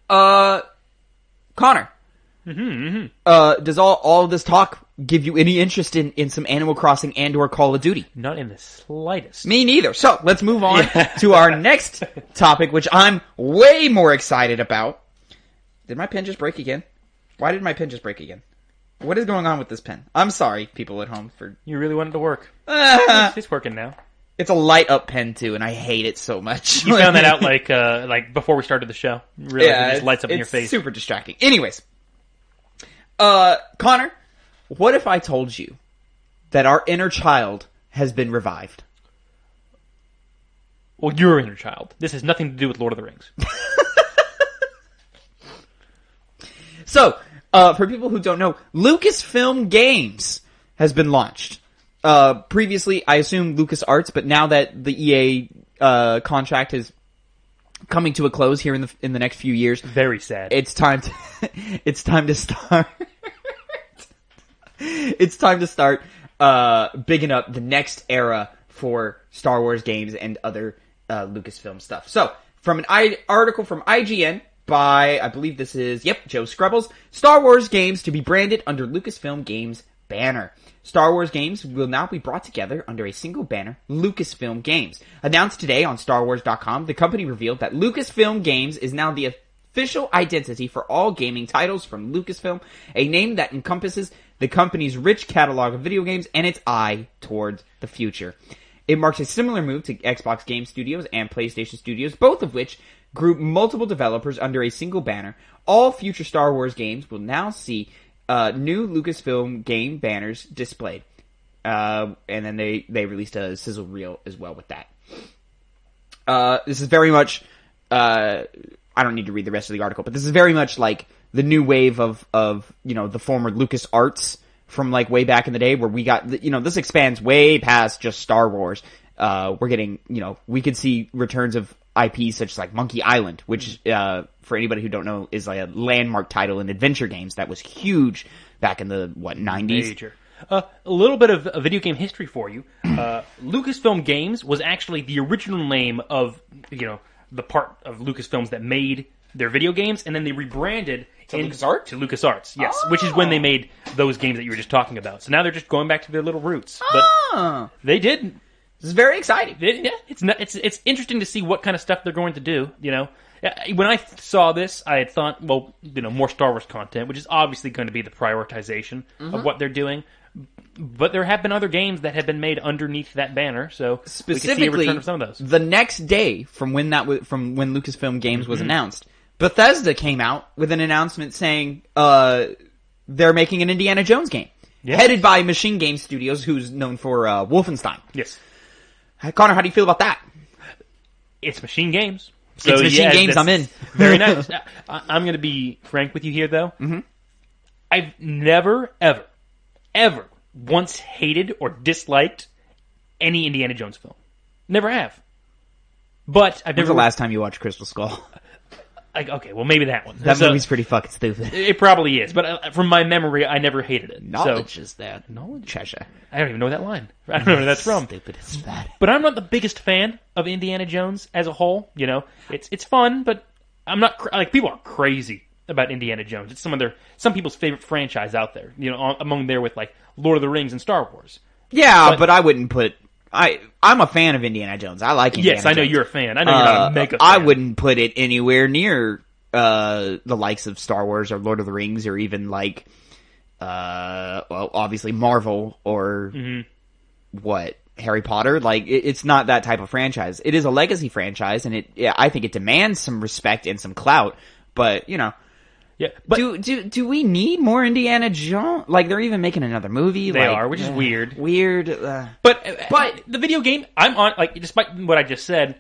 Connor. Does all of this talk give you any interest in some Animal Crossing and/or Call of Duty? Not in the slightest. Me neither. So let's move on to our next topic, which I'm way more excited about. Did my pen just break again? Why did my pen just break again? What is going on with this pen? I'm sorry, people at home. You really wanted to work. It's working now. It's a light up pen too, and I hate it so much. You found that out like before we started the show. Really, it just lights up in your face. It's super distracting. Anyways. Connor, what if I told you that our inner child has been revived? Well, your inner child. This has nothing to do with Lord of the Rings. So, for people who don't know, LucasFilm Games has been launched. Previously, I assume LucasArts, but now that the EA contract is coming to a close here in the next few years, very sad. It's time to start. It's time to start bigging up the next era for Star Wars games and other Lucasfilm stuff. So, from an article from IGN by, I believe this is, Joe Scrubbles, Star Wars games to be branded under Lucasfilm Games banner. Star Wars games will now be brought together under a single banner, Lucasfilm Games. Announced today on StarWars.com, the company revealed that Lucasfilm Games is now the official identity for all gaming titles from Lucasfilm, a name that encompasses the company's rich catalog of video games and its eye towards the future. It marks a similar move to Xbox Game Studios and PlayStation Studios, both of which group multiple developers under a single banner. All future Star Wars games will now see new Lucasfilm game banners displayed. And then they released a sizzle reel as well with that. This is very much, I don't need to read the rest of the article, but this is very much like the new wave of the former LucasArts from like way back in the day where we got, this expands way past just Star Wars. We're getting, we could see returns of IPs such as like Monkey Island, which, for anybody who don't know, is like a landmark title in adventure games that was huge back in the, 90s? Major. A little bit of video game history for you. Lucasfilm Games was actually the original name of, the part of Lucasfilms that made their video games, and then they rebranded to LucasArts? To LucasArts, yes. Oh. Which is when they made those games that you were just talking about. So now they're just going back to their little roots. But they did. This is very exciting. It's interesting to see what kind of stuff they're going to do, When I saw this, I had thought, more Star Wars content, which is obviously going to be the prioritization of what they're doing. But there have been other games that have been made underneath that banner, so specifically, we can see a return of some of those. The next day from when Lucasfilm Games was announced, Bethesda came out with an announcement saying they're making an Indiana Jones game, headed by Machine Game Studios, who's known for Wolfenstein. Yes. Connor, how do you feel about that? It's Machine Games. So, it's Machine Games, I'm in. Very nice. I'm going to be frank with you here, though. Mm-hmm. I've never, ever once hated or disliked any Indiana Jones film. Never have. But I've never... When's the last time you watched Crystal Skull? Okay, well, maybe that one. That movie's pretty fucking stupid. It probably is, but from my memory, I never hated it. Knowledge is that. Knowledge treasure. I don't even know that line. I don't know where that's from. Stupid as bad. But I'm not the biggest fan of Indiana Jones as a whole. It's fun, but I'm not people are crazy about Indiana Jones. It's some people's favorite franchise out there. Among there with like Lord of the Rings and Star Wars. Yeah, but I wouldn't put. I'm a fan of Indiana Jones. I like Indiana Jones. Yes, I know you're a fan. I know you're not a mega fan. I wouldn't put it anywhere near the likes of Star Wars or Lord of the Rings or even like, obviously Marvel or Harry Potter. Like, it's not that type of franchise. It is a legacy franchise, and I think it demands some respect and some clout. But yeah, but do we need more Indiana Jones? Like, they're even making another movie. They are, which is weird. But the video game, I'm on. Like, despite what I just said,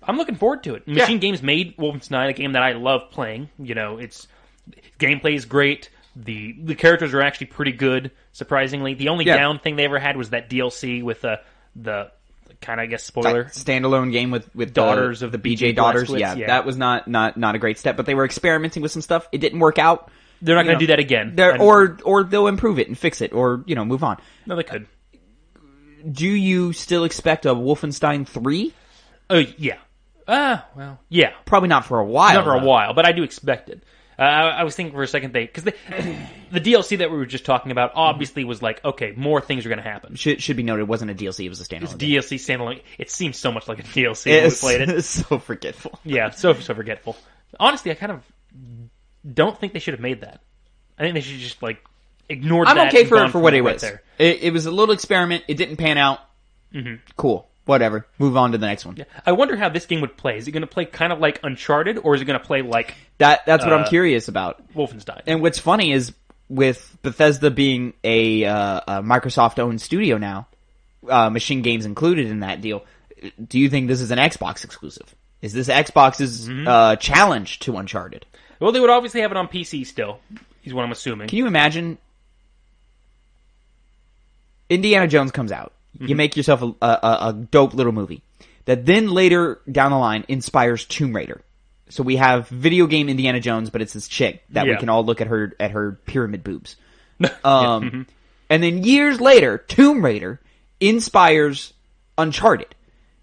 I'm looking forward to it. Machine Games made Wolfenstein, a game that I love playing. Its gameplay is great. The characters are actually pretty good, surprisingly. The only down thing they ever had was that DLC with the kind of, I guess, spoiler standalone game with daughters of the BJ daughters. Yeah, that was not a great step. But they were experimenting with some stuff. It didn't work out. They're not going to do that again. Or they'll improve it and fix it, or move on. No, they could. Do you still expect a Wolfenstein 3? Oh yeah. Well, yeah. Probably not for a while. Not for a while, but I do expect it. I was thinking for a second because the DLC that we were just talking about obviously was like, okay, more things are going to happen. Should be noted, it wasn't a DLC; it was a standalone. It's DLC standalone. It seems so much like a DLC when we played it. It's so forgetful. Yeah, so forgetful. Honestly, I kind of don't think they should have made that. I think they should just ignored that. I'm okay for what it was. There. It was a little experiment. It didn't pan out. Cool. Whatever. Move on to the next one. Yeah. I wonder how this game would play. Is it going to play kind of like Uncharted, or is it going to play like that? That's what I'm curious about. Wolfenstein. And what's funny is with Bethesda being a Microsoft-owned studio now, Machine Games included in that deal. Do you think this is an Xbox exclusive? Is this Xbox's challenge to Uncharted? Well, they would obviously have it on PC still. Is what I'm assuming. Can you imagine? Indiana Jones comes out. You make yourself a dope little movie that then later down the line inspires Tomb Raider. So we have video game Indiana Jones, but it's this chick that we can all look at her pyramid boobs. And then years later, Tomb Raider inspires Uncharted,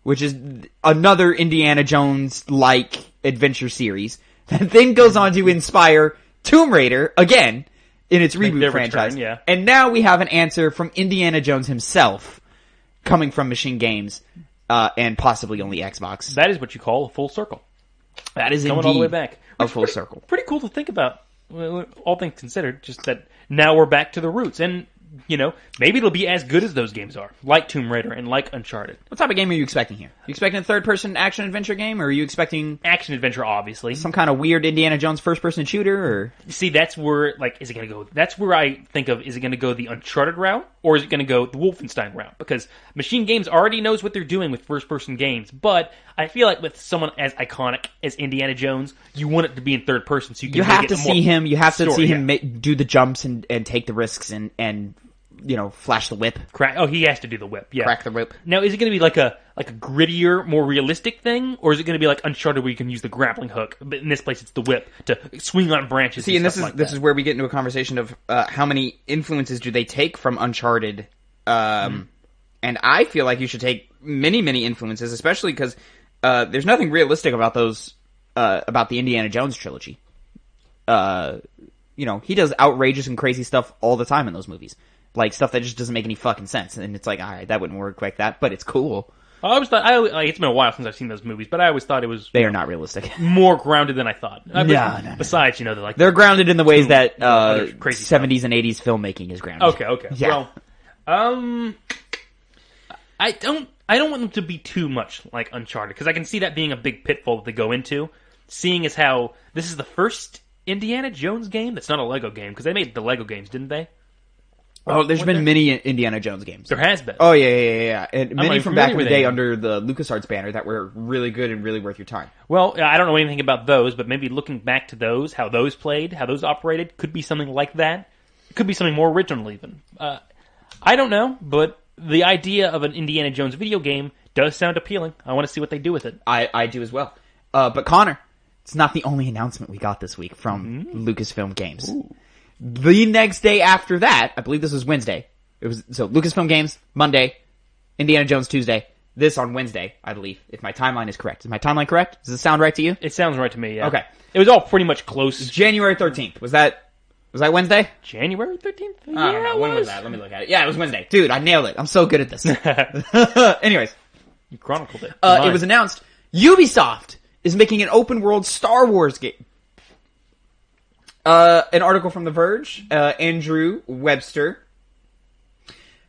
which is another Indiana Jones-like adventure series that then goes on to inspire Tomb Raider again in its reboot franchise. And now we have an answer from Indiana Jones himself, coming from Machine Games, and possibly only Xbox. That is what you call a full circle. That is coming all the way back. A full circle. Pretty cool to think about, all things considered. Just that now we're back to the roots, and maybe it'll be as good as those games are, like Tomb Raider and like Uncharted. What type of game are you expecting here? You expecting a third-person action-adventure game, or are you expecting action-adventure? Obviously, some kind of weird Indiana Jones first-person shooter, or see, that's where is it going to go? That's where I think of, is it going to go the Uncharted route, or is it going to go the Wolfenstein route? Because Machine Games already knows what they're doing with first-person games, but I feel like with someone as iconic as Indiana Jones, you want it to be in third person, so you have to see him. You have to see him do the jumps and take the risks and flash the whip. He has to do the whip. Yeah, crack the whip. Now, is it going to be like a grittier, more realistic thing, or is it going to be like Uncharted where you can use the grappling hook? But in this place, it's the whip to swing on branches. See, and this is where we get into a conversation of how many influences do they take from Uncharted, and I feel like you should take many influences, especially because there's nothing realistic about those about the Indiana Jones trilogy. He does outrageous and crazy stuff all the time in those movies. Like, stuff that just doesn't make any fucking sense. And it's like, alright, that wouldn't work like that, but it's cool. I always thought, it's been a while since I've seen those movies, but I always thought it was... They are not realistic. More grounded than I thought. No. Besides, they're grounded in the ways that 70s and 80s filmmaking is grounded. Okay. Yeah. Well, I don't want them to be too much like Uncharted, because I can see that being a big pitfall that they go into, seeing as how this is the first Indiana Jones game that's not a Lego game, because they made the Lego games, didn't they? Oh, there's been many Indiana Jones games. There has been. Oh, yeah. And many from back in the day under the LucasArts banner that were really good and really worth your time. Well, I don't know anything about those, but maybe looking back to those, how those played, how those operated, could be something like that. It could be something more original, even. I don't know, but the idea of an Indiana Jones video game does sound appealing. I want to see what they do with it. I do as well. But Connor, it's not the only announcement we got this week from Lucasfilm Games. Ooh. The next day after that, I believe this was Wednesday. So Lucasfilm Games, Monday, Indiana Jones Tuesday, this on Wednesday, I believe, if my timeline is correct. Is my timeline correct? Does it sound right to you? It sounds right to me, yeah. Okay. It was all pretty much close. January 13th. Was that Wednesday? January 13th? Yeah, when was that? Let me look at it. Yeah, it was Wednesday. Dude, I nailed it. I'm so good at this. Anyways. You chronicled it. It was announced Ubisoft is making an open world Star Wars game. An article from The Verge, Andrew Webster.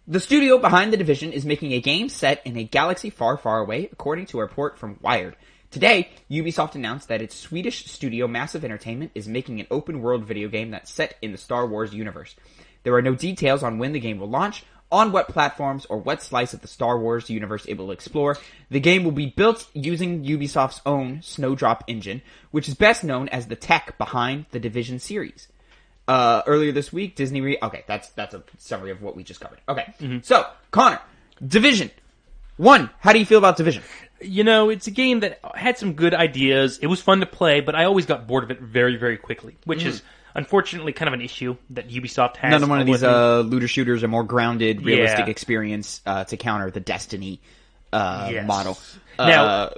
The studio behind The Division is making a game set in a galaxy far, far away, according to a report from Wired. Today, Ubisoft announced that its Swedish studio Massive Entertainment is making an open-world video game that's set in the Star Wars universe. There are no details on when the game will launch, on what platforms, or what slice of the Star Wars universe it will explore. The game will be built using Ubisoft's own Snowdrop engine, which is best known as the tech behind the Division series. earlier this week, Disney. Okay, that's a summary of what we just covered. Okay, so Connor, Division 1. How do you feel about Division? It's a game that had some good ideas. It was fun to play, but I always got bored of it very, very quickly, which is unfortunately kind of an issue that Ubisoft has. Another one of these looter shooters, a more grounded, realistic experience to counter the Destiny model. Now,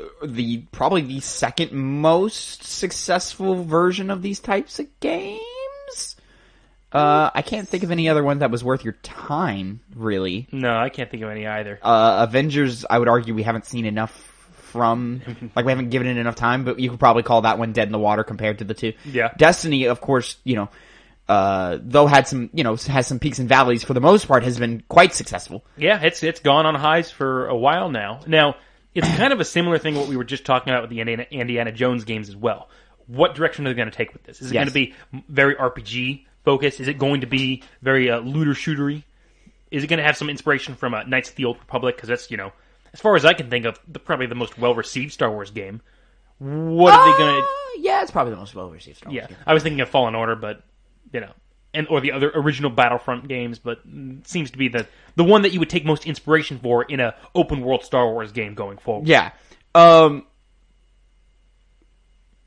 probably the second most successful version of these types of games. I can't think of any other one that was worth your time, really. No, I can't think of any either. Avengers, I would argue we haven't seen enough from. Like, we haven't given it enough time, but you could probably call that one dead in the water compared to the two. Yeah. Destiny, of course, though has some peaks and valleys, for the most part has been quite successful. Yeah, it's gone on highs for a while now. Now, it's kind of a similar thing what we were just talking about with the Indiana Jones games as well. What direction are they going to take with this? Is it going to be very RPG focused? Is it going to be very looter shootery? Is it going to have some inspiration from Knights of the Old Republic? Because that's, as far as I can think of, probably the most well-received Star Wars game. What are they going to... Yeah, it's probably the most well-received Star Wars game. I was thinking of Fallen Order, but, or the other original Battlefront games, but it seems to be the one that you would take most inspiration for in a open-world Star Wars game going forward. Yeah. I'm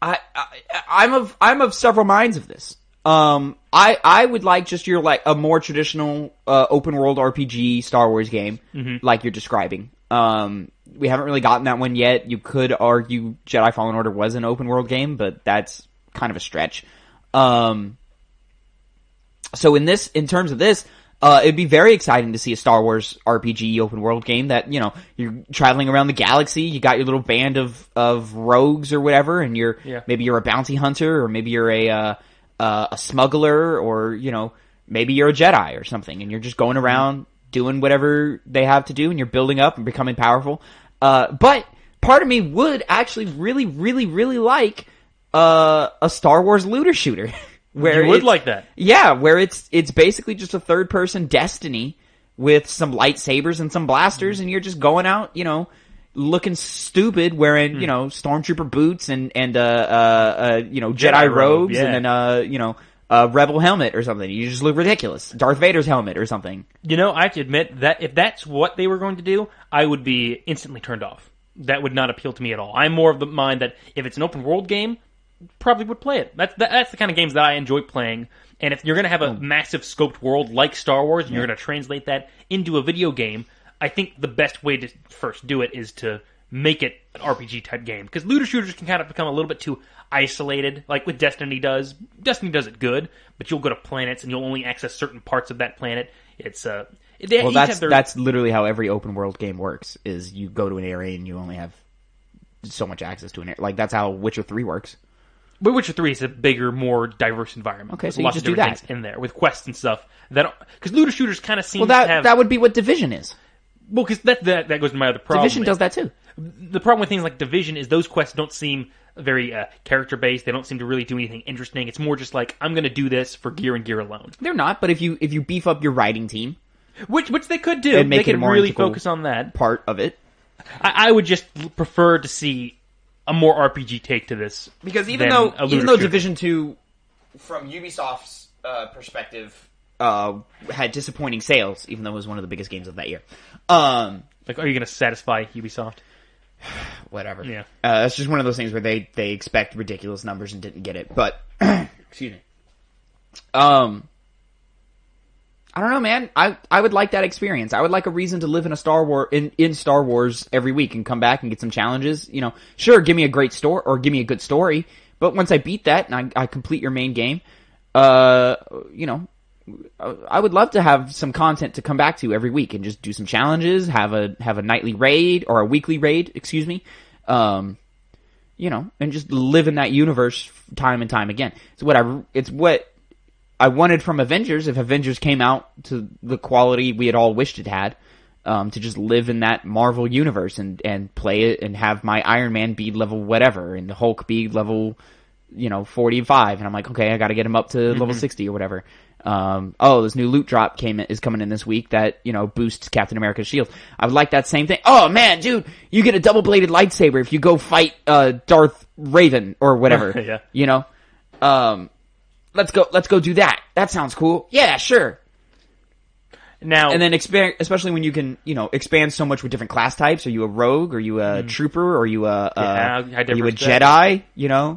of several minds of this. I would like just a more traditional open world RPG Star Wars game, like you're describing. We haven't really gotten that one yet. You could argue Jedi Fallen Order was an open world game, but that's kind of a stretch. So in terms of this, it'd be very exciting to see a Star Wars RPG open world game that, you're traveling around the galaxy, you got your little band of rogues or whatever, and maybe you're a bounty hunter, or maybe you're a smuggler, or, maybe you're a Jedi or something, and you're just going around doing whatever they have to do, and you're building up and becoming powerful. But part of me would actually really, really, really like a Star Wars looter shooter. Where you would like that. Yeah, where it's basically just a third-person Destiny with some lightsabers and some blasters, and you're just going out, looking stupid, wearing, stormtrooper boots and Jedi robes, and then, a rebel helmet or something. You just look ridiculous. Darth Vader's helmet or something. I have to admit that if that's what they were going to do, I would be instantly turned off. That would not appeal to me at all. I'm more of the mind that if it's an open world game, probably would play it. That's the kind of games that I enjoy playing. And if you're going to have a massive scoped world like Star Wars, and you're going to translate that into a video game, I think the best way to first do it is to make it an RPG type game. Because looter shooters can kind of become a little bit too isolated, like what Destiny does. Destiny does it good, but you'll go to planets and you'll only access certain parts of that planet. It's that's literally how every open world game works. Is you go to an area and you only have so much access to an area. Like that's how Witcher 3 works. But Witcher 3 is a bigger, more diverse environment. Okay, so lots you just of different things in there with quests and stuff. Because looter shooters kind of seem to have... that would be what Division is. Well, because that goes to my other problem. Division does that too. The problem with things like Division is those quests don't seem very character-based. They don't seem to really do anything interesting. It's more just like, I'm going to do this for gear and gear alone. They're not, but if you beef up your writing team... Which they could do. They could really focus on that. Part of it. I would just prefer to see a more RPG take to this. Because even though Division 2, from Ubisoft's perspective, had disappointing sales, even though it was one of the biggest games of that year. Are you going to satisfy Ubisoft? Whatever. Yeah. It's just one of those things where they expect ridiculous numbers and didn't get it. But, excuse me. I don't know, man. I would like that experience. I would like a reason to live in a Star Wars in Star Wars every week and come back and get some challenges. Sure, give me a great story or give me a good story. But once I beat that and I complete your main game, I would love to have some content to come back to every week and just do some challenges, have a nightly raid or a weekly raid, excuse me. And just live in that universe time and time again. It's what I wanted from Avengers, if Avengers came out to the quality we had all wished it had, to just live in that Marvel universe and play it and have my Iron Man be level whatever and the Hulk be level, 45. And I'm like, okay, I gotta get him up to level 60 or whatever. This new loot drop is coming in this week that, boosts Captain America's shield. I would like that same thing. Oh man, dude, you get a double-bladed lightsaber if you go fight, Darth Raven or whatever. Yeah. let's go do that. That sounds cool. Yeah, sure. Now, and then expand, especially when you can, expand so much with different class types. Are you a rogue? Are you a trooper? Are you are you a Jedi?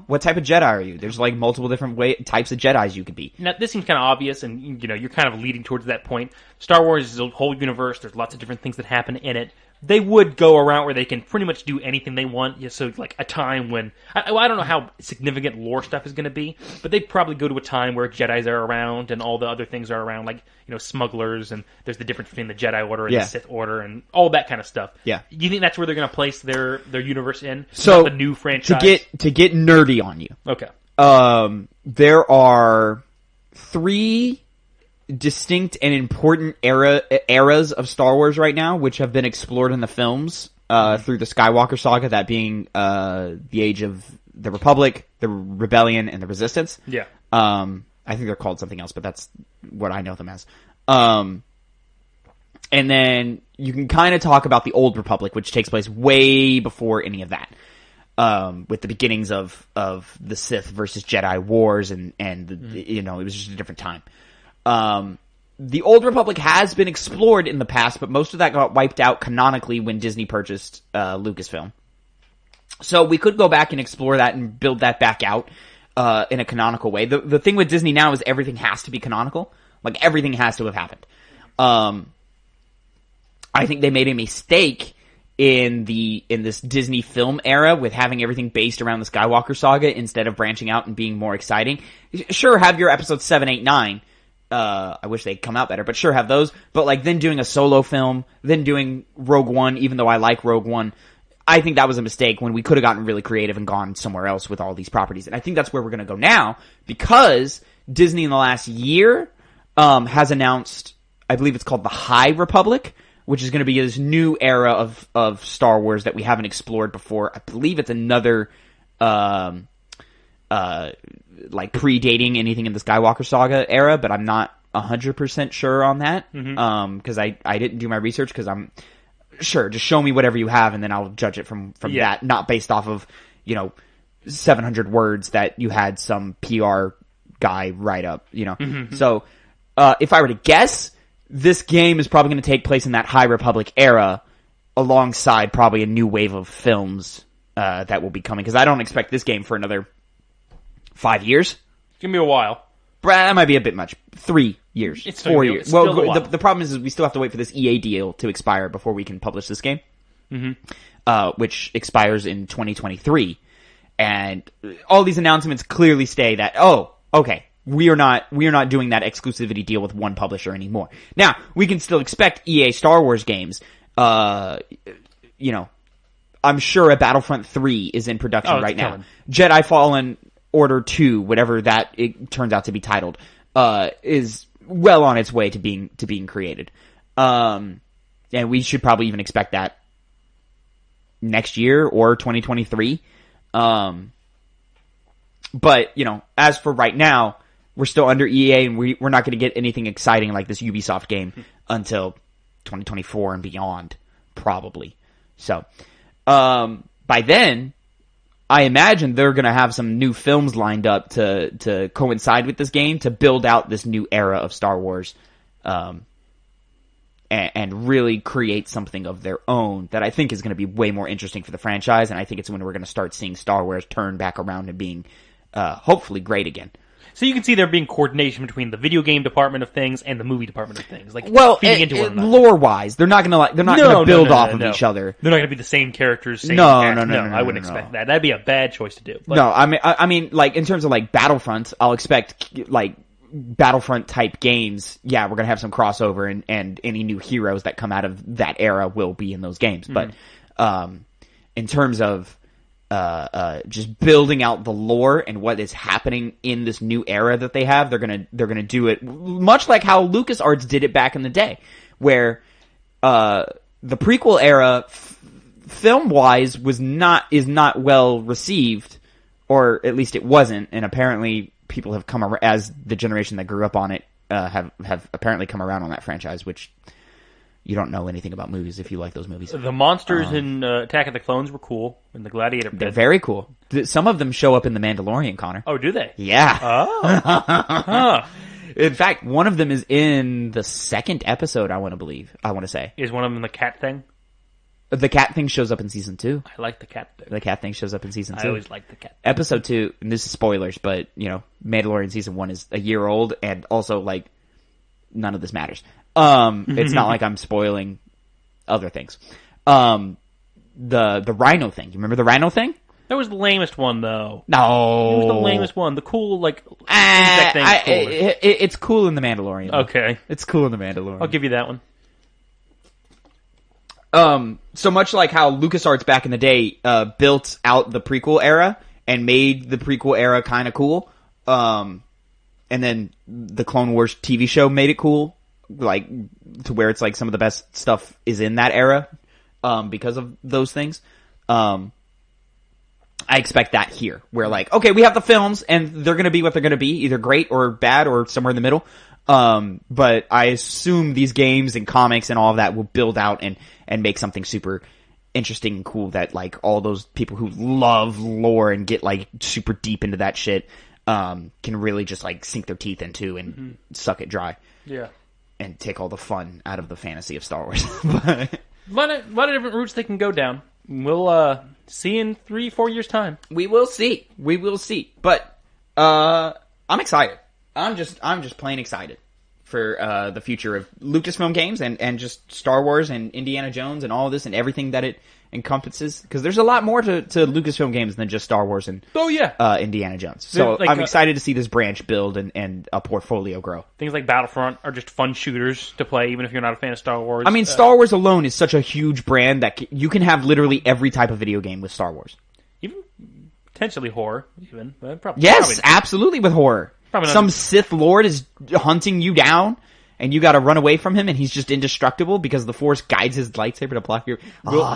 What type of Jedi are you? There's like multiple different types of Jedis you could be. Now, this seems kind of obvious, and you're kind of leading towards that point. Star Wars is a whole universe. There's lots of different things that happen in it. They would go around where they can pretty much do anything they want. Yeah, so, like, a time when... I don't know how significant lore stuff is going to be, but they'd probably go to a time where Jedis are around and all the other things are around, like, smugglers, and there's the difference between the Jedi Order and the Sith Order and all that kind of stuff. Yeah. Do you think that's where they're going to place their universe in? So, the new franchise? To get nerdy on you. Okay. There are 3... distinct and important eras of Star Wars right now, which have been explored in the films through the Skywalker saga, that being the Age of the Republic, the Rebellion, and the Resistance. Yeah. I think they're called something else, but that's what I know them as. And then you can kind of talk about the Old Republic, which takes place way before any of that. With the beginnings of the Sith versus Jedi wars, and it was just a different time. The Old Republic has been explored in the past, but most of that got wiped out canonically when Disney purchased LucasFilm. So we could go back and explore that and build that back out in a canonical way. The thing with Disney now is everything has to be canonical. Like, everything has to have happened. I think they made a mistake in this Disney film era with having everything based around the Skywalker saga instead of branching out and being more exciting. Sure, have your episodes 7, 8, 9. I wish they'd come out better, but sure, have those. But, like, then doing a solo film, then doing Rogue One, even though I like Rogue One, I think that was a mistake when we could have gotten really creative and gone somewhere else with all these properties. And I think that's where we're going to go now, because Disney in the last year has announced, I believe it's called the High Republic, which is going to be this new era of Star Wars that we haven't explored before. I believe it's another... like predating anything in the Skywalker saga era, but I'm not 100% sure on that. Because I didn't do my research, because I'm sure, just show me whatever you have and then I'll judge it from that, not based off of 700 words that you had some PR guy write up. So if I were to guess, this game is probably going to take place in that High Republic era, alongside probably a new wave of films that will be coming, because I don't expect this game for another 5 years. Give me a while. That might be a bit much. 3 years. It's 4 years. It's still the problem is we still have to wait for this EA deal to expire before we can publish this game. Which expires in 2023. And all these announcements clearly say that, okay, we are not doing that exclusivity deal with one publisher anymore. Now, we can still expect EA Star Wars games. I'm sure a Battlefront 3 is in production right now. Jedi Fallen Order 2, whatever that it turns out to be titled, is well on its way to being created. And we should probably even expect that next year or 2023. But, as for right now, we're still under EA, and we're not going to get anything exciting like this Ubisoft game until 2024 and beyond, probably. So, by then, I imagine they're going to have some new films lined up to coincide with this game, to build out this new era of Star Wars, and really create something of their own that I think is going to be way more interesting for the franchise, and I think it's when we're going to start seeing Star Wars turn back around and being hopefully great again. So you can see there being coordination between the video game department of things and the movie department of things, like feeding into one another. Lore-wise, they're not going to build off of each other. They're not going to be the same characters. No, I wouldn't expect that. That'd be a bad choice to do. But... No, I mean, like in terms of like Battlefront, I'll expect like Battlefront type games. Yeah, we're going to have some crossover, and any new heroes that come out of that era will be in those games. But in terms of just building out the lore and what is happening in this new era that they have, they're gonna do it much like how LucasArts did it back in the day, where the prequel era, film wise, is not well received, or at least it wasn't, and apparently people have come around, as the generation that grew up on it have apparently come around on that franchise, which you don't know anything about movies if you like those movies. The monsters in Attack of the Clones were cool, and the Gladiator Pit. They're very cool. Some of them show up in The Mandalorian, Connor. Oh, do they? Yeah. Oh. Huh. In fact, one of them is in the second episode, I want to say. Is one of them the cat thing? The cat thing shows up in season 2. I like the cat thing. The cat thing shows up in season 2. I always like the cat thing. Episode 2, and this is spoilers, but, Mandalorian season 1 is a year old, and also, like, none of this matters. It's not like I'm spoiling other things. The rhino thing. You remember the rhino thing? That was the lamest one, though. No. It was the lamest one. The cool, like, insect thing is cool. It's cool in The Mandalorian. Though. Okay. It's cool in The Mandalorian. I'll give you that one. So much like how LucasArts back in the day built out the prequel era and made the prequel era kind of cool, and then the Clone Wars TV show made it cool, like to where it's like some of the best stuff is in that era because of those things. I expect that here, where like, okay, we have the films and they're going to be what they're going to be, either great or bad or somewhere in the middle. But I assume these games and comics and all of that will build out and make something super interesting and cool that like all those people who love lore and get like super deep into that shit, can really just like sink their teeth into and suck it dry. Yeah. And take all the fun out of the fantasy of Star Wars. A lot of different routes they can go down. We'll, see in 3-4 years' time. We will see. But, I'm excited. I'm just plain excited for the future of LucasFilm Games and just Star Wars and Indiana Jones and all of this and everything that it encompasses. Because there's a lot more to LucasFilm Games than just Star Wars and Indiana Jones. So like, I'm excited to see this branch build and a portfolio grow. Things like Battlefront are just fun shooters to play, even if you're not a fan of Star Wars. I mean, Star Wars alone is such a huge brand that you can have literally every type of video game with Star Wars. Even potentially horror, even. Probably, yes, absolutely with horror. Some Sith Lord is hunting you down, and you gotta run away from him, and he's just indestructible because the Force guides his lightsaber to block your...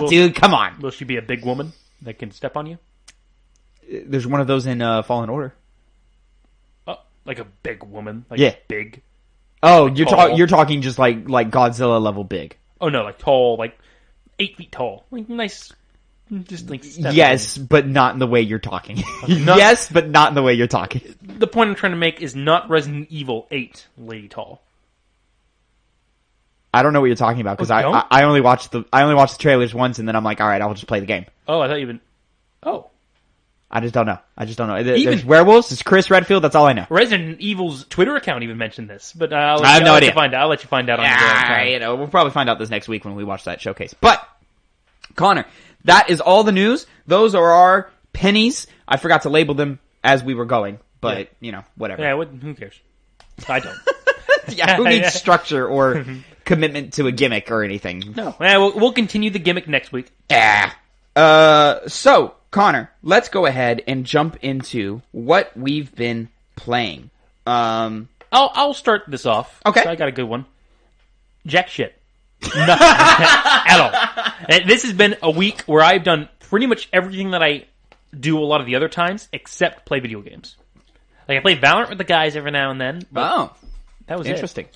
dude, come on! Will she be a big woman that can step on you? There's one of those in Fallen Order. Oh, like a big woman? Like big? Oh, you're talking just like Godzilla level big. Oh no, like tall, like 8 feet tall. Like nice... Just like yes, but not in the way you're talking. Yes, but not in the way you're talking. The point I'm trying to make is not Resident Evil 8 lady tall. I don't know what you're talking about because I only watched the trailers once and then I'm like, all right, I'll just play the game. Oh, I thought you've been. Oh, I just don't know. There's werewolves. It's Chris Redfield. That's all I know. Resident Evil's Twitter account even mentioned this, but I have no idea. I'll let you find out. We'll probably find out this next week when we watch that showcase. But Connor, that is all the news. Those are our pennies. I forgot to label them as we were going, but, whatever. Yeah, who cares? I don't. Yeah, who needs structure or commitment to a gimmick or anything? No. Yeah, we'll continue the gimmick next week. So, Connor, let's go ahead and jump into what we've been playing. I'll start this off. Okay. So I got a good one. Jack shit. Nothing at all. And this has been a week where I've done pretty much everything that I do a lot of the other times, except play video games. Like I play Valorant with the guys every now and then. That was interesting.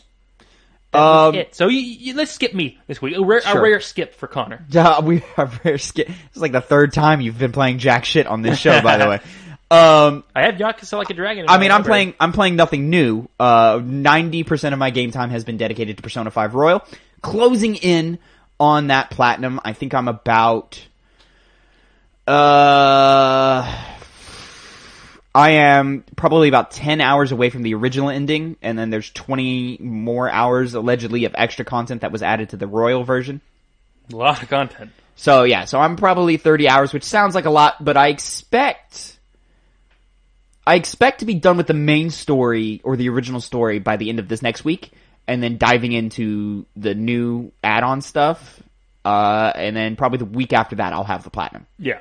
That was it. So let's skip me this week. A rare skip for Connor. We have rare skip. It's like the third time you've been playing jack shit on this show, by the way. I have Yakuza Like a Dragon. I'm playing nothing new. 90% of my game time has been dedicated to Persona 5 Royal. Closing in on that platinum. I think I'm about... I am probably about 10 hours away from the original ending, and then there's 20 more hours, allegedly, of extra content that was added to the Royal version. A lot of content. So I'm probably 30 hours, which sounds like a lot, but I expect to be done with the main story, or the original story, by the end of this next week, and then diving into the new add-on stuff, and then probably the week after that I'll have the platinum. Yeah.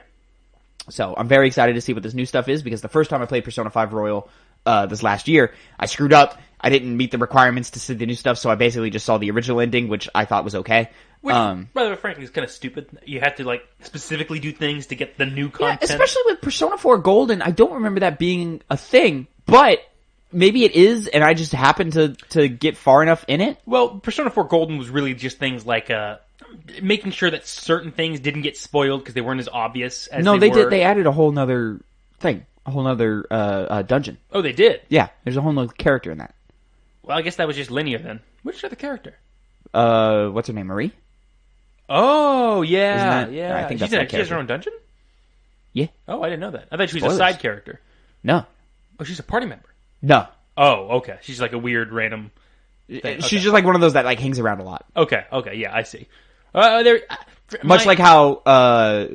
So I'm very excited to see what this new stuff is, because the first time I played Persona 5 Royal this last year, I screwed up. I didn't meet the requirements to see the new stuff, so I basically just saw the original ending, which I thought was okay. Which, rather frankly, is kind of stupid. You have to specifically do things to get the new content. Yeah, especially with Persona 4 Golden. I don't remember that being a thing, but maybe it is, and I just happened to get far enough in it. Well, Persona 4 Golden was really just things like making sure that certain things didn't get spoiled because they weren't as obvious as they were. Did. They added a whole nother thing, a whole nother dungeon. Oh, they did? Yeah, there's a whole nother character in that. Well, I guess that was just linear then. Which other character? What's her name? Marie? Oh, yeah. I think that's that she has her own dungeon? Yeah. Oh, I didn't know that. I thought she was Spoilers. a side character. No. Oh, she's a party member. No. Oh, okay. She's like a weird random thing. Okay. She's just like one of those that like hangs around a lot. Okay, yeah, I see. Much like how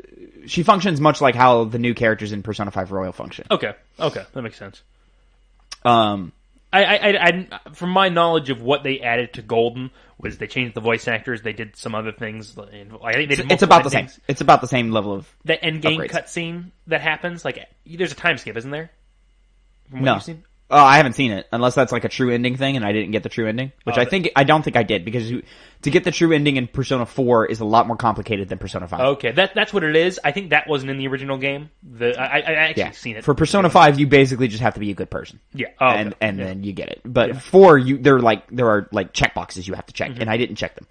she functions, much like how the new characters in Persona 5 Royal function. Okay, that makes sense. I from my knowledge of what they added to Golden was they changed the voice actors. They did some other things. I think they did it's about the same. It's about the same level of the end game upgrades. Cutscene that happens. Like there's a time skip, isn't there? From what No. you've seen? Oh, I haven't seen it unless that's like a true ending thing, and I didn't get the true ending, which I don't think I did because to get the true ending in Persona 4 is a lot more complicated than Persona 5. Okay, that's what it is. I think that wasn't in the original game. I actually seen it for Persona 5. You basically just have to be a good person. Yeah, and then you get it. But 4, there are like checkboxes you have to check, and I didn't check them.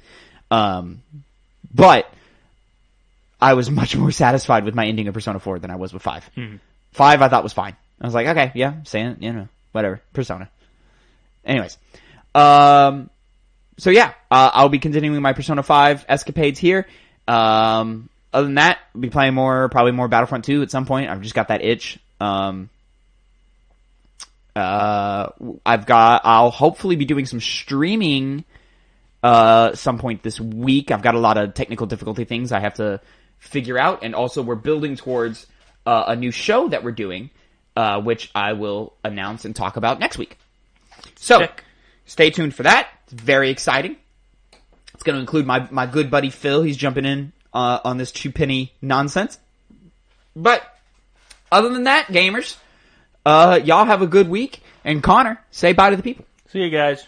But I was much more satisfied with my ending of Persona 4 than I was with 5. 5 I thought was fine. I was like, okay, yeah, saying it, whatever, Persona. Anyways, so yeah, I'll be continuing my Persona 5 escapades here. Other than that, I'll be playing probably more Battlefront 2 at some point. I've just got that itch. I'll hopefully be doing some streaming, some point this week. I've got a lot of technical difficulty things I have to figure out, and also we're building towards, a new show that we're doing, which I will announce and talk about next week. So, stay tuned for that. It's very exciting. It's going to include my good buddy Phil. He's jumping in on this 2-penny nonsense. But, other than that, gamers, y'all have a good week. And Connor, say bye to the people. See you guys.